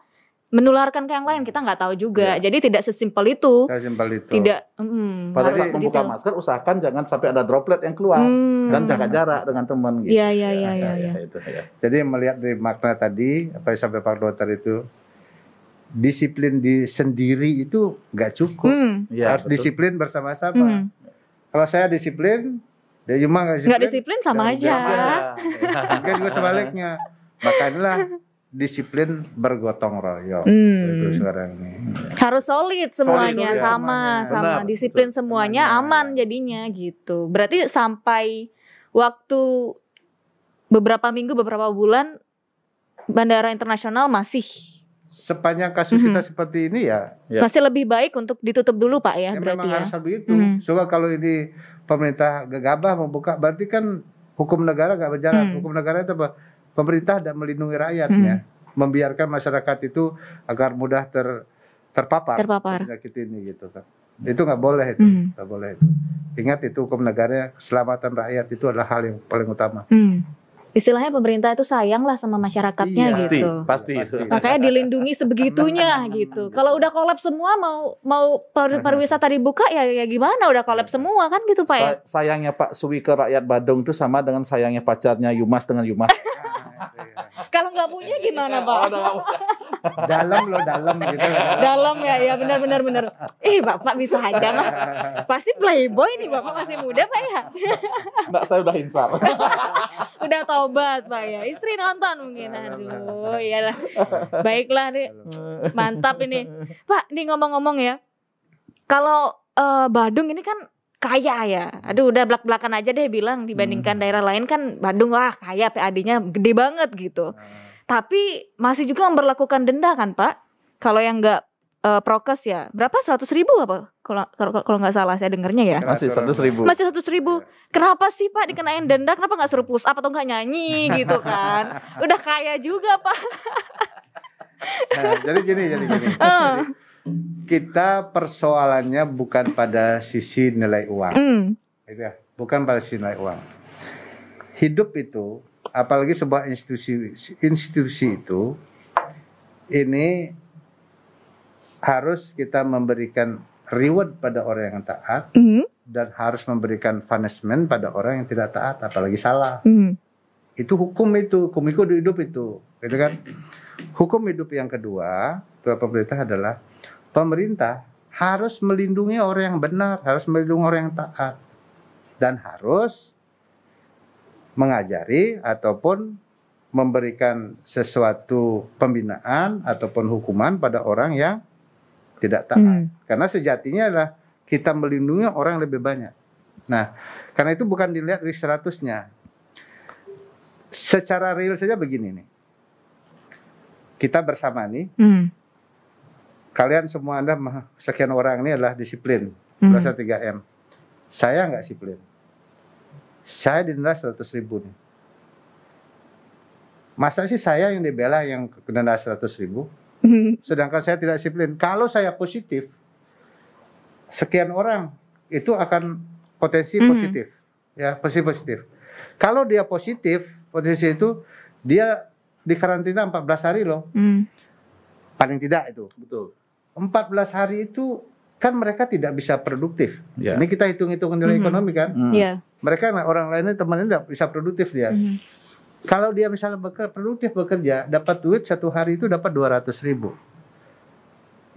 menularkan ke yang lain, kita nggak tahu juga. Jadi tidak sesimpel itu. Tidak. Pada saat membuka masker, usahakan jangan sampai ada droplet yang keluar dan jaga jarak dengan teman. Gitu. Iya. Jadi melihat dari makna tadi apa yang sampai Pak Dokter itu, disiplin di sendiri itu nggak cukup. Harus disiplin bersama-sama. Kalau saya disiplin, dia cuma nggak disiplin sama aja. Mungkin juga sebaliknya. Makanya disiplin bergotong royong. Itu sekarang ini. Harus solid semuanya, sama. Disiplin semuanya aman jadinya gitu. Berarti sampai waktu beberapa minggu, beberapa bulan bandara internasional masih. Sepanjang kasus kita seperti ini ya. Masih lebih baik untuk ditutup dulu Pak ya berarti memang harus begitu. Coba kalau ini pemerintah gegabah membuka, berarti kan hukum negara nggak berjalan. Hukum negara itu apa? Pemerintah tidak melindungi rakyatnya, membiarkan masyarakat itu agar mudah terpapar penyakit ini gitu kan. Itu nggak boleh itu, nggak boleh itu. Ingat itu hukum negara, keselamatan rakyat itu adalah hal yang paling utama. Istilahnya pemerintah itu sayang lah sama masyarakatnya gitu. Pasti. Makanya dilindungi sebegitunya gitu. Kalau udah kolaps semua mau pariwisata dibuka ya gimana, udah kolaps semua kan gitu Pak ya. Sayangnya Pak Suwi ke rakyat Badung itu sama dengan sayangnya pacarnya Yumas dengan Yumas. Kalau nggak punya gimana Pak? Dalam gitu. Dalam ya benar. Bapak bisa aja mah. Pasti playboy nih, Bapak masih muda Pak ya. Enggak, saya udah insaf. Udah tobat Pak ya. Istri nonton mungkin. Aduh, iyalah. Baiklah nih. Mantap ini. Pak, nih ngomong-ngomong ya. Kalau Badung ini kan kaya ya. Aduh, udah belak-belakan aja deh bilang dibandingkan daerah lain kan Badung wah kaya, PAD-nya gede banget gitu. Tapi masih juga memberlakukan denda kan Pak? Kalau yang nggak prokes ya berapa, 100.000 apa? Kalau nggak salah saya dengarnya ya. Masih 100.000. Masih 100.000. Kenapa sih Pak dikenain denda? Kenapa nggak suruh push up atau nggak nyanyi gitu kan? Udah kaya juga Pak. Jadi gini. Kita persoalannya bukan pada sisi nilai uang, bukan pada sisi nilai uang. Hidup itu, apalagi sebuah institusi itu, ini harus kita memberikan reward pada orang yang taat dan harus memberikan punishment pada orang yang tidak taat, apalagi salah. Itu hukum hidup itu, gitu kan? Hukum hidup yang kedua, pemerintah adalah pemerintah harus melindungi orang yang benar, harus melindungi orang yang taat, dan harus mengajari ataupun memberikan sesuatu pembinaan ataupun hukuman pada orang yang tidak taat. Karena sejatinya adalah kita melindungi orang yang lebih banyak. Nah, karena itu bukan dilihat dari 100-nya. Secara real saja begini nih. Kita bersama nih. Kalian semua Anda sekian orang ini adalah disiplin. Berasa 3M. Saya nggak disiplin. Saya didenda 100.000 nih. Masa sih saya yang dibela yang denda 100.000? Sedangkan saya tidak disiplin. Kalau saya positif, sekian orang itu akan potensi positif. Ya, positif. Kalau dia positif, potensi itu dia dikarantina 14 hari loh. Paling tidak itu. Betul. 14 hari itu kan mereka tidak bisa produktif. Ini kita hitung-hitung nilai ekonomi kan. Mereka orang lainnya temannya tidak bisa produktif dia. Kalau dia misalnya produktif bekerja, dapat duit satu hari itu dapat 200.000.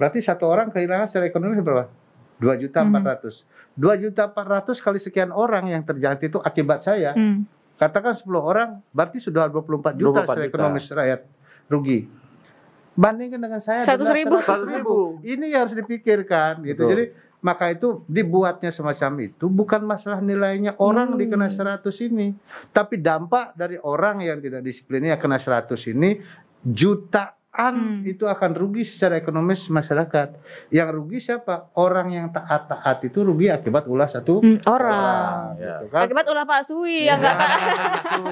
Berarti satu orang kehilangan secara ekonomi berapa? 2.400.000. 2.400.000 kali sekian orang yang terjangkit itu akibat saya. Katakan 10 orang, berarti sudah 24 juta secara ekonomi rakyat rugi. Bandingkan dengan saya 100.000. Ini harus dipikirkan gitu. Jadi maka itu dibuatnya semacam itu bukan masalah nilainya orang dikena 100 ini, tapi dampak dari orang yang tidak disiplinnya kena 100 ini jutaan itu akan rugi secara ekonomis masyarakat. Yang rugi siapa? Orang yang taat itu rugi akibat ulah satu orang. Gitu kan? Akibat ulah Pak Suwi ya enggak?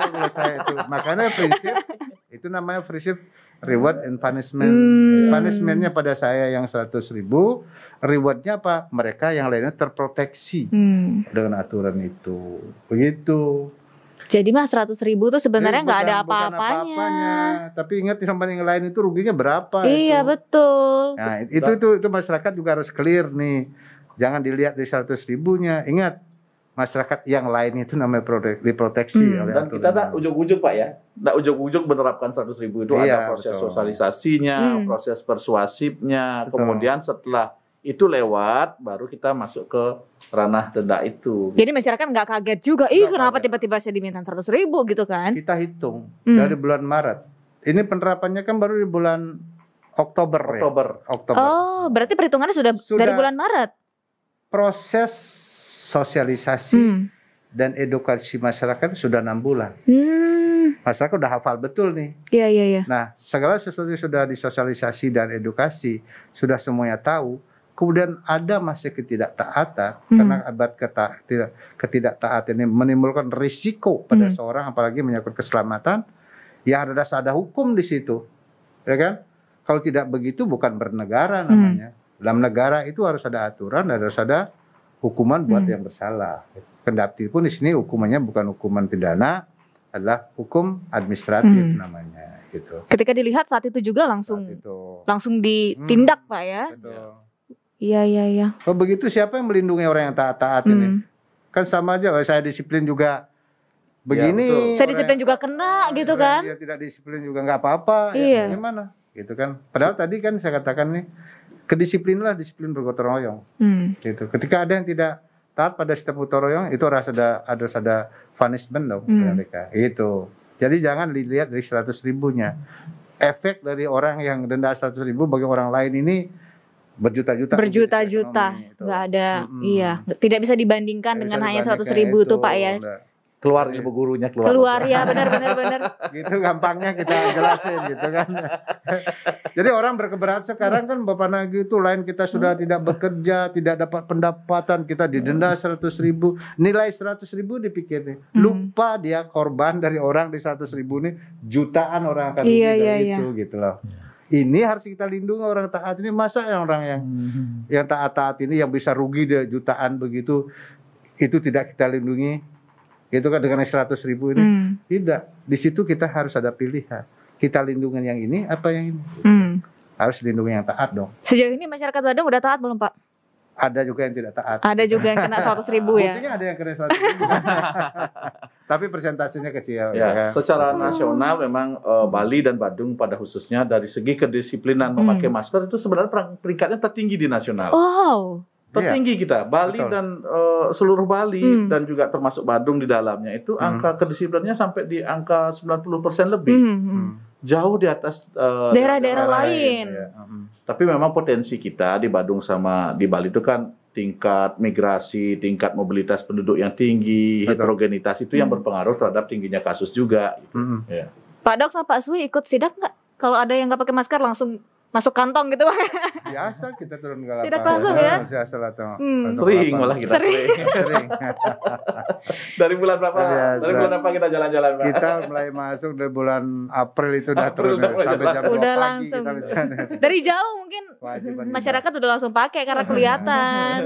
Itu saya itu. Makanya prinsip itu namanya prinsip reward and punishment. Punishmentnya pada saya yang 100.000, rewardnya apa? Mereka yang lainnya terproteksi dengan aturan itu. Begitu. Jadi mah 100.000 tuh sebenarnya nggak ada bukan apa-apanya. Tapi ingat yang lain itu ruginya berapa? Iya, itu. betul. Nah, itu masyarakat juga harus clear nih. Jangan dilihat di 100.000-nya. Ingat, masyarakat yang lain itu namanya diproteksi oleh dan kita tak ujung-ujung Pak ya, tak ujung-ujung menerapkan 100.000 itu ada proses sosialisasinya, proses persuasifnya, kemudian setelah itu lewat, baru kita masuk ke ranah denda itu. Jadi masyarakat nggak kaget juga, kenapa tiba-tiba saya diminta 100.000 gitu kan? Kita hitung dari bulan Maret. Ini penerapannya kan baru di bulan Oktober. Oh, berarti perhitungannya sudah dari bulan Maret. Proses sosialisasi dan edukasi masyarakat sudah 6 bulan. Masyarakat udah hafal betul nih. Iya. Nah, segala sesuatu sudah disosialisasi dan edukasi, sudah semuanya tahu. Kemudian ada masih ketidaktaatan karena abad ketidaktaatan ini menimbulkan risiko pada seorang, apalagi menyangkut keselamatan. Ya ada hukum di situ, ya kan? Kalau tidak begitu bukan bernegara namanya. Dalam negara itu harus ada aturan, harus ada hukuman buat yang bersalah. Kendati pun di sini hukumannya bukan hukuman pidana, adalah hukum administratif namanya. Gitu. Ketika dilihat saat itu juga langsung ditindak Pak ya. Betul. Iya. Kalau begitu siapa yang melindungi orang yang taat-taat ini? Kan sama aja, saya disiplin juga begini. Ya, saya disiplin juga kena gitu kan? Dia tidak disiplin juga nggak apa-apa. Iya. Ya, gimana? Gitu kan. Padahal tadi kan saya katakan nih, kedisiplinlah disiplin bergotong royong. Gitu. Ketika ada yang tidak taat pada sistem gotong royong, itu harus ada punishment dong mereka. Itu. Jadi jangan dilihat dari 100.000-nya. Efek dari orang yang denda 100.000 bagi orang lain ini berjuta-juta nggak ada. Iya, tidak bisa dibandingkan dengan hanya 100.000 itu Pak ya. Keluar ilmu gurunya keluar ya, benar. Gitu gampangnya kita jelasin gitu kan. Jadi orang berkeberatan sekarang kan Bapak Nagi itu lain, kita sudah tidak bekerja, tidak dapat pendapatan, kita didenda 100.000, nilai 100.000 dipikir nih. Lupa dia korban dari orang di 100.000 nih, jutaan orang akan rugi dari itu gitu loh. Ini harus kita lindungi orang taat ini. Masa orang yang taat-taat ini yang bisa rugi dia jutaan begitu, itu tidak kita lindungi? Itu kan dengan 100.000 ini. Tidak. Di situ kita harus ada pilihan. Kita lindungi yang ini apa yang ini? Harus lindungi yang taat dong. Sejauh ini masyarakat Badung udah taat belum Pak? Ada juga yang tidak taat. Ada juga yang kena 100.000 ya? Buktinya ada yang kena 100.000. Tapi persentasenya kecil. Ya, kan? Secara nasional memang Bali dan Badung pada khususnya dari segi kedisiplinan memakai masker itu sebenarnya peringkatnya tertinggi di nasional. Wow. Tertinggi kita, Bali dan seluruh Bali dan juga termasuk Badung di dalamnya itu angka kedisiplinannya sampai di angka 90% lebih. Jauh di atas daerah-daerah lain. Ya. Tapi memang potensi kita di Badung sama di Bali itu kan tingkat migrasi, tingkat mobilitas penduduk yang tinggi, heterogenitas itu yang berpengaruh terhadap tingginya kasus juga. Gitu. Ya. Pak Dok sama Pak Sui ikut sidak nggak? Kalau ada yang nggak pakai masker langsung masuk kantong gitu Pak? Biasa kita turun ke lapangan. Sidak langsung ya? Biasa lah Sering malah kita sering. Dari bulan berapa? Dari bulan apa kita jalan-jalan Pak? Kita mulai masuk dari bulan April itu udah turun sampai jam 2 udah pagi langsung. kita misalnya. Dari jauh mungkin masyarakat udah langsung pakai karena kelihatan.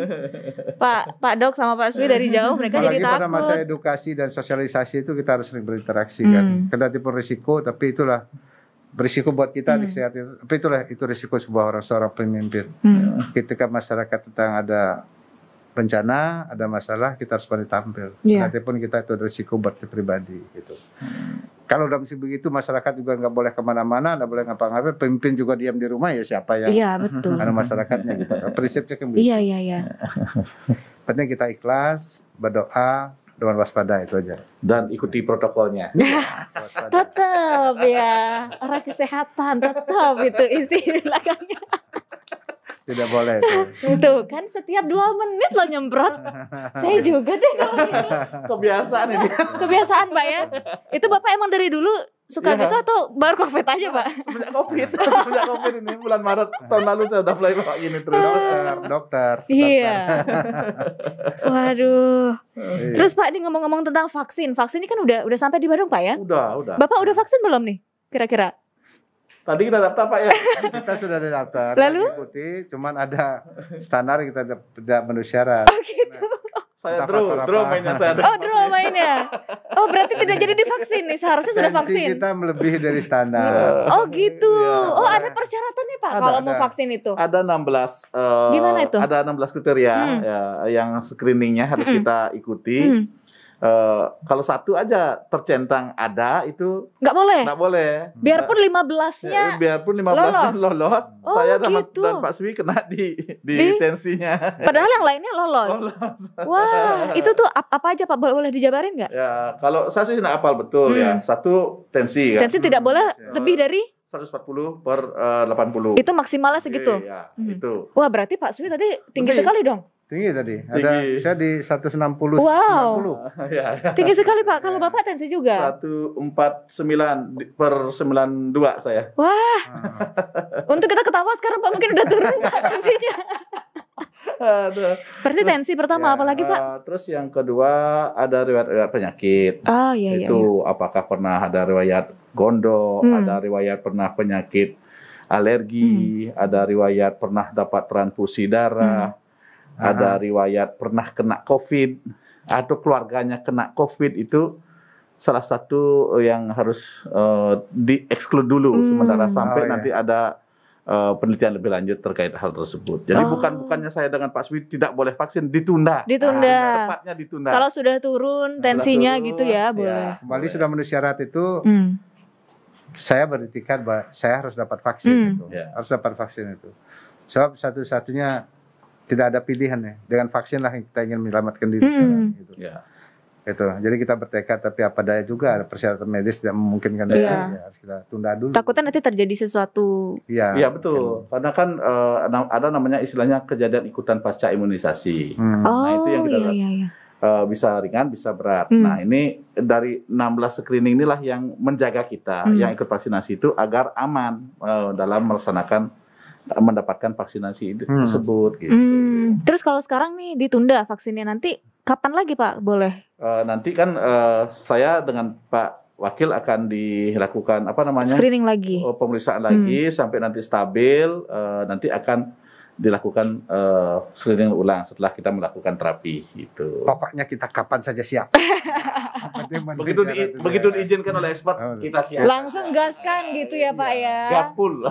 Pak Dok sama Pak Sui dari jauh mereka apalagi jadi takut. pada masa edukasi dan sosialisasi itu kita harus sering berinteraksi kan. Kendati pun risiko, tapi itulah berisiko buat kita di kesehatan. Tapi itu risiko seorang pemimpin. Ketika masyarakat tentang ada bencana, ada masalah, kita harus pandai tampil. Kendati pun kita itu risiko buat pribadi gitu. Kalau dalam begitu masyarakat juga nggak boleh kemana-mana, nggak boleh ngapa-ngapain. Pemimpin juga diam di rumah, ya siapa yang? Iya betul. Karena masyarakatnya gitu. Prinsipnya kan begitu. Iya. Penting kita ikhlas, berdoa, dengan waspada itu aja. Dan ikuti protokolnya. Tetap ya, orang kesehatan tetap itu isi belakangnya. Tidak boleh itu. Tuh kan setiap 2 menit lo nyemprot. Saya juga deh kalau ini. Kebiasaan ini. Kebiasaan Pak ya. Itu Bapak emang dari dulu suka gitu atau baru COVID aja Pak? Semenjak COVID ini bulan Maret tahun lalu saya udah mulai pakai gini terus. Dokter. Iya. Waduh. Terus Pak ini ngomong-ngomong tentang vaksin. Vaksin ini kan udah sampai di Badung Pak ya? Udah. Bapak udah vaksin belum nih? Kira-kira? Tadi kita daftar Pak ya? Kita sudah ada daftar. Lalu? Ikuti, cuman ada standar kita tidak memenuhi syarat. Oh gitu. Saya draw mainnya saya. Oh draw mainnya. Oh berarti tidak jadi divaksin nih, seharusnya sudah Tensi vaksin. kita melebihi dari standar. Oh gitu. Iya. Oh ada persyaratannya Pak kalau mau vaksin itu? Ada 16 Gimana itu? Ada 16 kriteria ya, yang screeningnya harus kita ikuti. Kalau satu aja tercentang ada itu nggak boleh. nggak boleh. Biarpun 15-nya Biarpun 15 lolos. Oh, Saya dan, gitu. dan Pak Swi kena di tensinya. padahal yang lainnya lolos. Wah, itu tuh apa aja Pak, boleh dijabarin nggak? Ya, kalau saya sih nggak hafal betul ya. Satu tensi kan. Tensi tidak boleh lebih dari 140 per 80. itu maksimalnya segitu. Iya, itu. Wah, berarti Pak Swi tadi tinggi Lebih. sekali dong. Tinggi tadi. Ada Tinggi. saya di 160. Wow. 90. Ya. Tinggi sekali Pak. Kalau Bapak tensi juga. 149 per 92 saya. Wah, untuk kita ketawa sekarang Pak mungkin udah turun Pak tensinya. Aduh. Berarti tensi pertama apa lagi Pak? Terus yang kedua ada riwayat penyakit. Oh iya iya. Itu apakah pernah ada riwayat gondok, ada riwayat pernah penyakit alergi, ada riwayat pernah dapat transfusi darah, ada riwayat pernah kena COVID atau keluarganya kena COVID. Itu salah satu yang harus di-exclude dulu sementara sampai nanti ada penelitian lebih lanjut terkait hal tersebut. Jadi bukannya saya dengan Pak Swi tidak boleh vaksin, ditunda. Tepatnya ditunda. Kalau sudah turun tensinya gitu ya, boleh. Kembali sudah memenuhi syarat itu, saya beretikat bahwa saya harus dapat vaksin itu. Harus dapat vaksin itu. Sebab satu-satunya tidak ada pilihan ya. Dengan vaksin lah yang kita ingin menyelamatkan diri sekarang, gitu. Gitu. Jadi kita bertekad, tapi apa daya juga ada persyaratan medis tidak memungkinkan, ya harus kita tunda dulu. Takutnya nanti terjadi sesuatu. Iya betul. Karena kan ada namanya istilahnya kejadian ikutan pasca imunisasi. Nah itu yang kita bisa ringan, bisa berat. Nah ini dari 16 screening inilah yang menjaga kita yang ikut vaksinasi itu agar aman dalam mendapatkan vaksinasi tersebut. Gitu. Terus kalau sekarang nih ditunda vaksinnya, nanti kapan lagi Pak boleh? Nanti kan saya dengan Pak Wakil akan dilakukan screening lagi, pemeriksaan lagi sampai nanti stabil. Nanti akan dilakukan screening ulang setelah kita melakukan terapi gitu. Pokoknya kita kapan saja siap. begitu diizinkan oleh expert kita siap. Langsung gaskan gitu ya Pak ya.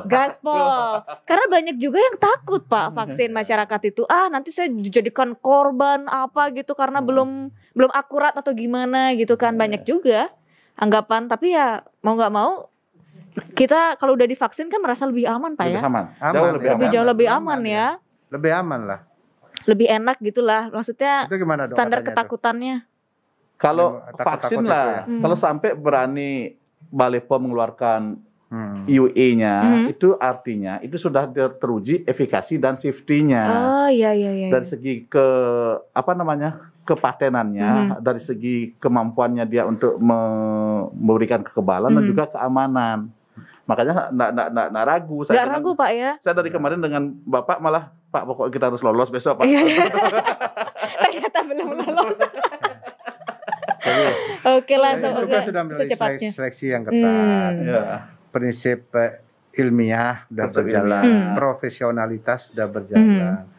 Gaspol. Karena banyak juga yang takut Pak vaksin masyarakat itu. Nanti saya dijadikan korban apa gitu karena belum akurat atau gimana gitu kan, banyak juga anggapan. Tapi ya mau nggak mau kita kalau udah divaksin kan merasa lebih aman Pak ya. Jauh lebih aman ya. Lebih aman lah. Lebih enak gitulah. Maksudnya itu gimana, dok, standar ketakutannya. Kalau vaksin lah, kalau sampai berani Balai POM mengeluarkan EUA-nya, itu artinya itu sudah teruji efikasi dan safety-nya. Oh iya. Dari segi kepatenannya, dari segi kemampuannya dia untuk memberikan kekebalan dan juga keamanan. Makanya nggak ragu. Nggak ragu Pak ya. Saya dari kemarin dengan Bapak malah, Pak pokoknya kita harus lolos besok Pak. Ternyata belum lolos. Oke lah, semoga sudah melalui seleksi yang ketat. Prinsip ilmiah sudah berjalan, profesionalitas sudah berjalan.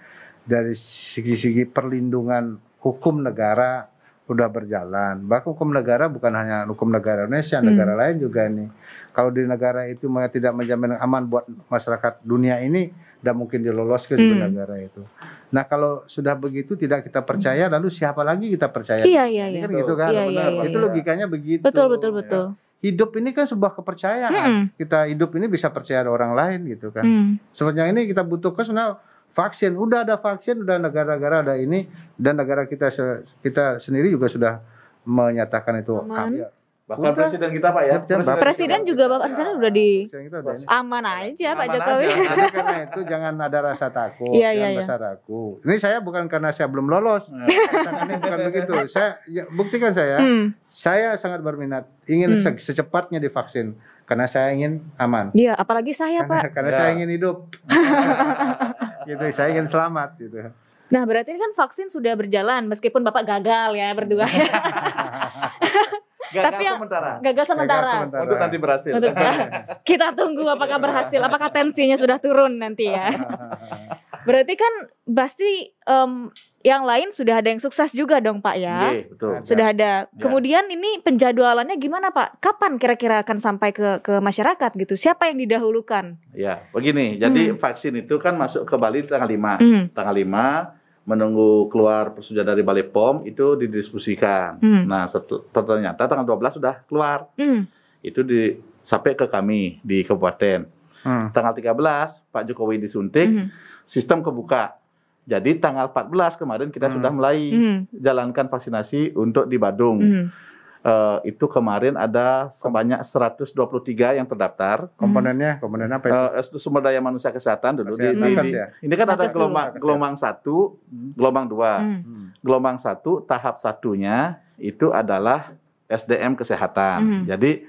Dari segi-segi perlindungan hukum negara sudah berjalan. Bahkan hukum negara bukan hanya hukum negara Indonesia, negara lain juga nih. Kalau di negara itu tidak menjamin aman buat masyarakat dunia ini, tidak mungkin diloloskan ke negara itu. Nah kalau sudah begitu tidak kita percaya, lalu siapa lagi kita percaya? Iya. Kan gitu kan? Itu logikanya begitu. Betul. Ya. Hidup ini kan sebuah kepercayaan. Kita hidup ini bisa percaya orang lain gitu kan. Sebenarnya ini kita butuhkan sebenarnya vaksin. Udah ada vaksin, udah negara-negara ada ini, dan negara kita sendiri juga sudah menyatakan itu aman. Bahkan presiden kita Pak ya. Presiden juga Bapak Presiden udah aman aja Pak Jokowi. Tapi karena itu jangan ada rasa takut, jangan rasa ragu. Ini saya bukan karena saya belum lolos. Ini bukan begitu. Buktikan saya sangat berminat, ingin secepatnya divaksin karena saya ingin aman. Iya, apalagi saya Pak. Karena saya ingin hidup. Gitu, saya ingin selamat gitu. Nah, berarti kan vaksin sudah berjalan meskipun Bapak gagal ya berdua. Gagal sementara. Untuk nanti berhasil. Kita tunggu apakah berhasil, apakah tensinya sudah turun nanti ya. Berarti kan pasti yang lain sudah ada yang sukses juga dong Pak ya? Betul. Sudah ada. Kemudian ini penjadwalannya gimana Pak? Kapan kira-kira akan sampai ke masyarakat gitu? Siapa yang didahulukan? Ya, begini. Jadi vaksin itu kan masuk ke Bali tanggal 5. Tanggal 5 menunggu keluar persetujuan dari Balai POM itu didistribusikan. Nah, ternyata tanggal 12 sudah keluar. Itu sampai ke kami di kabupaten. Tanggal 13 Pak Jokowi disuntik, sistem kebuka. Jadi tanggal 14 kemarin kita sudah mulai jalankan vaksinasi untuk di Badung. Itu kemarin ada sebanyak 123 yang terdaftar. Komponennya apa itu? Sumber daya manusia kesehatan dulu. Ini kan ada gelombang 1, gelombang 2. Gelombang 1 tahap satunya itu adalah SDM kesehatan. Jadi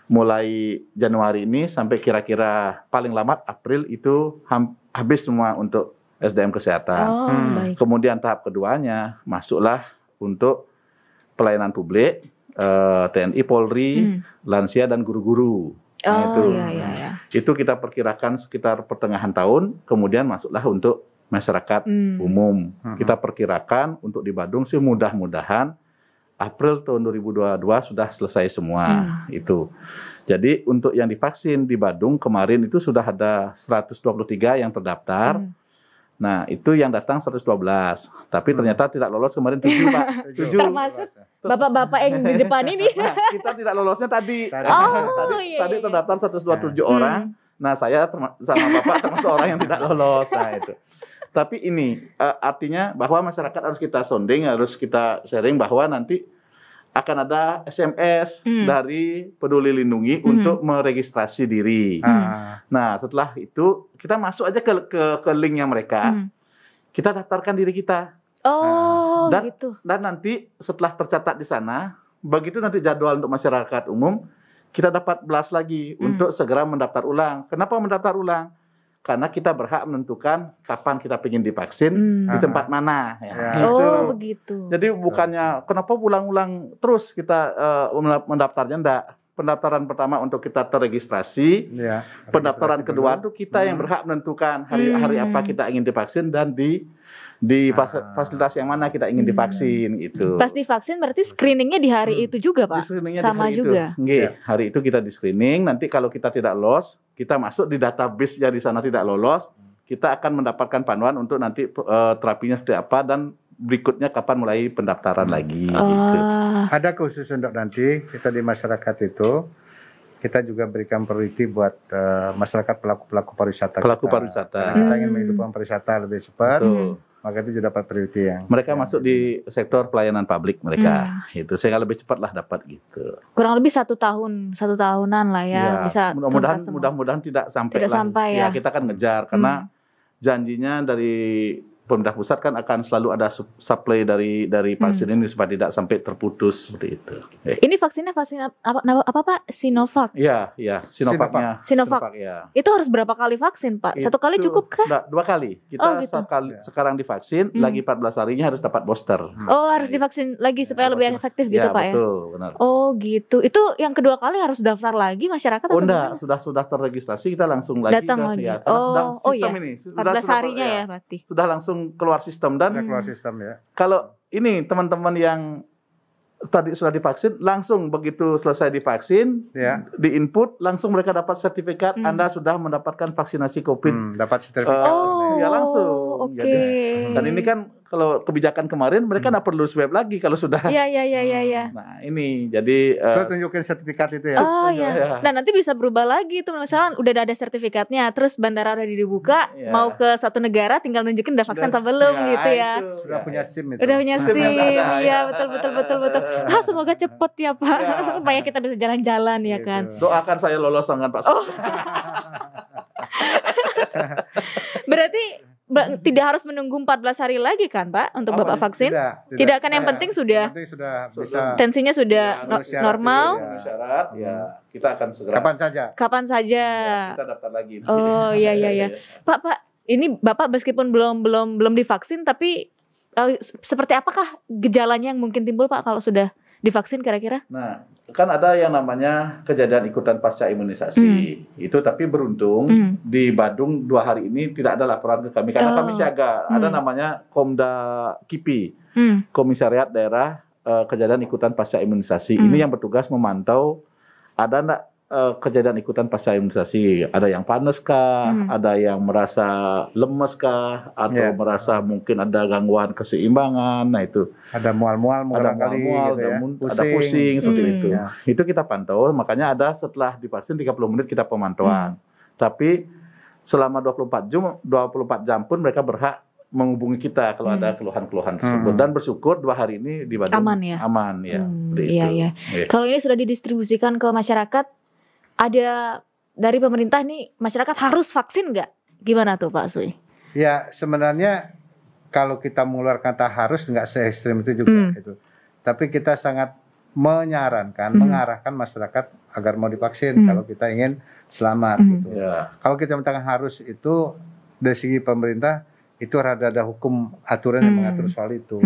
mulai Januari ini sampai kira-kira paling lambat April itu habis semua untuk SDM kesehatan. Kemudian tahap keduanya masuklah untuk pelayanan publik, TNI, Polri, lansia dan guru-guru. Itu kita perkirakan sekitar pertengahan tahun, kemudian masuklah untuk masyarakat umum. Kita perkirakan untuk di Badung sih mudah-mudahan April tahun 2022 sudah selesai semua itu. Jadi untuk yang divaksin di Badung kemarin itu sudah ada 123 yang terdaftar. Nah, itu yang datang 112. Tapi ternyata tidak lolos kemarin 7, Pak. 7. Termasuk bapak-bapak yang di depan ini. Kita tidak lolosnya tadi. Tadi terdaftar 127 orang. Nah, saya sama Bapak termasuk orang yang tidak lolos. Nah, itu. Tapi ini artinya bahwa masyarakat harus kita sounding, harus kita sharing bahwa nanti akan ada SMS dari Peduli Lindungi untuk meregistrasi diri. Nah, setelah itu kita masuk aja ke linknya mereka. Kita daftarkan diri kita. Gitu. Dan nanti setelah tercatat di sana, begitu nanti jadwal untuk masyarakat umum, kita dapat blast lagi untuk segera mendaftar ulang. Kenapa mendaftar ulang? Karena kita berhak menentukan kapan kita ingin divaksin, di tempat mana. Begitu. Jadi bukannya kenapa ulang-ulang terus kita mendaftarnya, enggak. Pendaftaran pertama untuk kita terregistrasi, pendaftaran kedua itu kita yang berhak menentukan hari apa kita ingin divaksin dan di fasilitas yang mana kita ingin divaksin itu. Pas divaksin berarti screeningnya di hari itu juga Pak? Sama juga? Hari itu kita di screening, nanti kalau kita tidak lolos, kita masuk di database yang di sana tidak lolos, kita akan mendapatkan panduan untuk nanti terapinya seperti apa dan berikutnya kapan mulai pendaftaran lagi. Gitu. Ada khusus untuk nanti kita di masyarakat itu, kita juga berikan priority buat masyarakat pelaku pariwisata. Pariwisata. Kita ingin menghidupkan pariwisata lebih cepat. Maka itu juga dapat priority yang mereka masuk di sektor pelayanan publik mereka. Itu sehingga lebih cepat lah dapat gitu. Kurang lebih 1 tahunan lah ya, bisa. Mudah-mudahan tidak sampai ya. Kita kan ngejar karena janjinya dari pemerintah pusat kan akan selalu ada supply dari vaksin ini supaya tidak sampai terputus seperti itu. Ini vaksinnya vaksin apa Pak? Sinovac. Iya, Sinovacnya. Sinovac. Ya. Itu harus berapa kali vaksin Pak? 1 kali cukup kah? 2 kali. Kita sekarang divaksin, lagi 14 harinya harus dapat booster. Harus divaksin lagi supaya lebih efektif gitu Pak ya? Betul, benar. Gitu. Itu yang kedua kali harus daftar lagi masyarakat atau enggak, sudah terregistrasi kita langsung lagi. Datang lagi. Ini. 14 harinya ya berarti. Sudah langsung keluar sistem dan kalau ini teman-teman yang tadi sudah divaksin langsung begitu selesai divaksin di input langsung mereka dapat sertifikat Anda sudah mendapatkan vaksinasi COVID. Dapat sertifikat. Langsung. Dan ini kan kalau kebijakan kemarin mereka nggak perlu swab lagi kalau sudah. Iya. Nah ini jadi. Saya tunjukin sertifikat itu ya. Nah nanti bisa berubah lagi tuh misalnya udah ada sertifikatnya, terus bandara udah dibuka, mau ke satu negara tinggal nunjukin udah vaksin atau belum gitu ya. Sudah punya SIM itu. Udah punya SIM, iya betul. Semoga cepet ya Pak, supaya kita bisa jalan-jalan ya kan. Doakan saya lolos dengan Pak. Berarti tidak harus menunggu 14 hari lagi kan Pak untuk Bapak vaksin? Tidak kan, yang penting sudah bisa, tensinya sudah normal. Syarat kita akan segera. Kapan saja. Kita daftar lagi. Iya. Pak, ini Bapak meskipun belum divaksin tapi seperti apakah gejalanya yang mungkin timbul Pak kalau sudah divaksin kira-kira? Nah, kan ada yang namanya kejadian ikutan pasca imunisasi. Itu tapi beruntung di Badung 2 hari ini tidak ada laporan ke kami karena kami siaga. Ada namanya Komda KIPI, Komisariat Daerah Kejadian Ikutan Pasca Imunisasi. Ini yang bertugas memantau ada enggak kejadian ikutan pasca imunisasi. Ada yang panas kah, ada yang merasa lemes kah, atau merasa mungkin ada gangguan keseimbangan. Nah itu ada mual-mual, ada mual-mual, gitu ya. Ada pusing seperti itu. Itu kita pantau, makanya ada setelah divaksin 30 menit kita pemantauan. Tapi selama 24 jam pun mereka berhak menghubungi kita kalau ada keluhan-keluhan tersebut. Dan bersyukur 2 hari ini di Badung aman ya. Iya. Kalau ini sudah didistribusikan ke masyarakat, ada dari pemerintah nih, masyarakat harus vaksin nggak? Gimana tuh Pak Sui? Ya sebenarnya kalau kita mengeluarkan kata harus nggak se-ekstrim itu juga itu. Tapi kita sangat menyarankan, mengarahkan masyarakat agar mau divaksin kalau kita ingin selamat gitu. Kalau kita mengatakan harus itu dari segi pemerintah itu ada hukum aturan yang mengatur soal itu.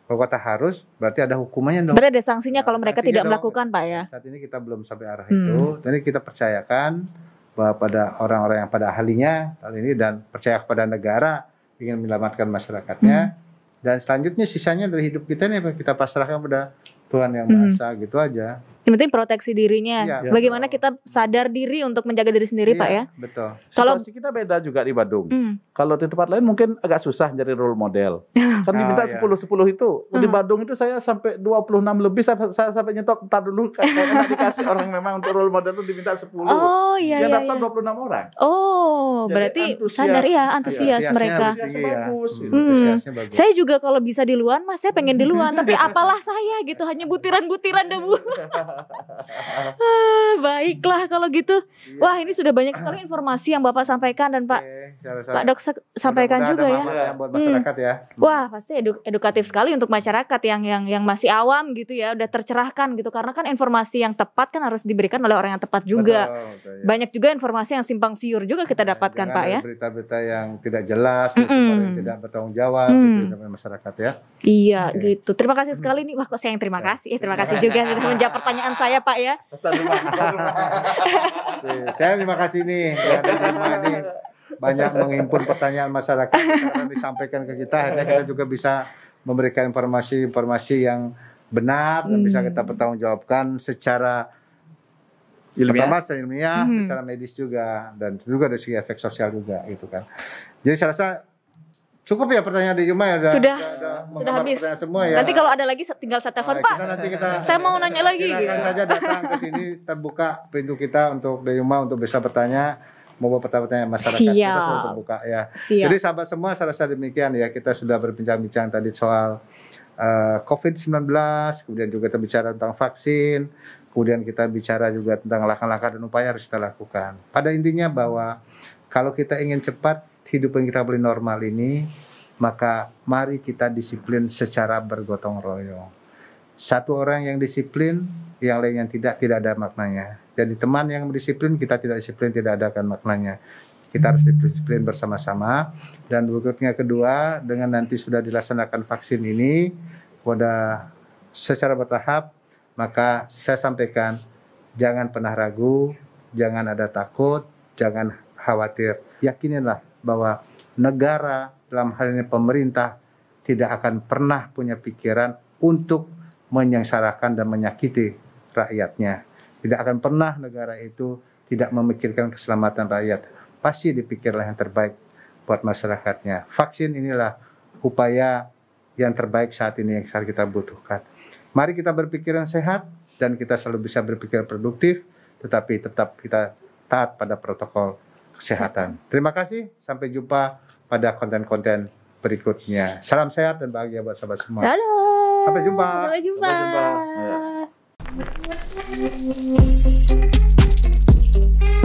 Kalau kata harus berarti ada hukumannya dong. Berarti ada sanksinya kalau mereka tidak melakukan Pak ya. Saat ini kita belum sampai arah itu. Jadi kita percayakan bahwa pada orang-orang yang pada ahlinya hal ini dan percaya kepada negara ingin menyelamatkan masyarakatnya. Dan selanjutnya sisanya dari hidup kita ini kita pasrahkan pada Tuhan yang Maha Esa gitu aja. Yang penting proteksi dirinya. Bagaimana kita sadar diri untuk menjaga diri sendiri Pak ya. Betul. Kalau situasi kita beda juga di Badung. Kalau di tempat lain mungkin agak susah jadi role model. Kan diminta 10-10 itu. Di Badung itu saya sampai 26 lebih saya sampai nyetok entar dulu karena dikasih orang memang untuk role model itu diminta 10. Oh iya. Yang dapat 26 orang. Oh, jadi berarti sadar ya antusias mereka. Bagus. Saya juga kalau bisa di luar Mas, saya pengen di luar, tapi apalah saya gitu, hanya butiran-butiran debu. Baiklah kalau gitu. Wah, ini sudah banyak sekali informasi yang Bapak sampaikan dan Pak Dok sampaikan juga ya. Buat masyarakat ya. Wah, pasti edukatif sekali untuk masyarakat yang masih awam gitu ya, udah tercerahkan gitu, karena kan informasi yang tepat kan harus diberikan oleh orang yang tepat juga. Betul, ya. Banyak juga informasi yang simpang siur juga kita dapatkan Pak ya. Berita-berita yang tidak jelas, yang tidak bertanggung jawab gitu dengan masyarakat ya. Iya gitu. Terima kasih sekali nih. Wah kok saya yang terima kasih. Terima kasih juga sudah menjawab pertanyaan saya Pak ya. Saya terima kasih nih ini banyak menghimpun pertanyaan masyarakat karena disampaikan ke kita, akhirnya kita juga bisa memberikan informasi-informasi yang benar dan bisa kita pertanggungjawabkan secara ilmiah, secara medis juga, dan juga dari segi efek sosial juga gitu kan. Jadi saya rasa cukup ya pertanyaan di Yuma ya. Sudah habis. Semua ya. Nanti kalau ada lagi tinggal saya telepon Pak. Saya mau nanya lagi. Silakan saja datang ke sini, terbuka pintu kita untuk di Yuma untuk bisa bertanya, mau pertanyaan masyarakat. Kita sudah terbuka ya. Jadi sahabat semua, saya rasa demikian ya, kita sudah berbincang-bincang tadi soal COVID-19, kemudian juga kita bicara tentang vaksin, kemudian kita bicara juga tentang langkah-langkah dan upaya harus kita lakukan. Pada intinya bahwa kalau kita ingin cepat hidup yang kita boleh normal ini, maka mari kita disiplin secara bergotong royong. Satu orang yang disiplin, yang lain yang tidak ada maknanya. Jadi teman yang disiplin, kita tidak disiplin, tidak ada kan maknanya. Kita harus disiplin bersama-sama. Dan berikutnya kedua, dengan nanti sudah dilaksanakan vaksin ini pada secara bertahap, maka saya sampaikan jangan pernah ragu, jangan ada takut, jangan khawatir. Yakinilah bahwa negara dalam hal ini pemerintah tidak akan pernah punya pikiran untuk menyengsarakan dan menyakiti rakyatnya. Tidak akan pernah negara itu tidak memikirkan keselamatan rakyat. Pasti dipikirlah yang terbaik buat masyarakatnya. Vaksin inilah upaya yang terbaik saat ini yang kita butuhkan. Mari kita berpikiran sehat dan kita selalu bisa berpikir produktif, tetapi tetap kita taat pada protokol kesehatan. Terima kasih, sampai jumpa pada konten-konten berikutnya. Salam sehat dan bahagia buat sahabat semua. Halo. Sampai jumpa. Sampai jumpa. Sampai jumpa. Ya.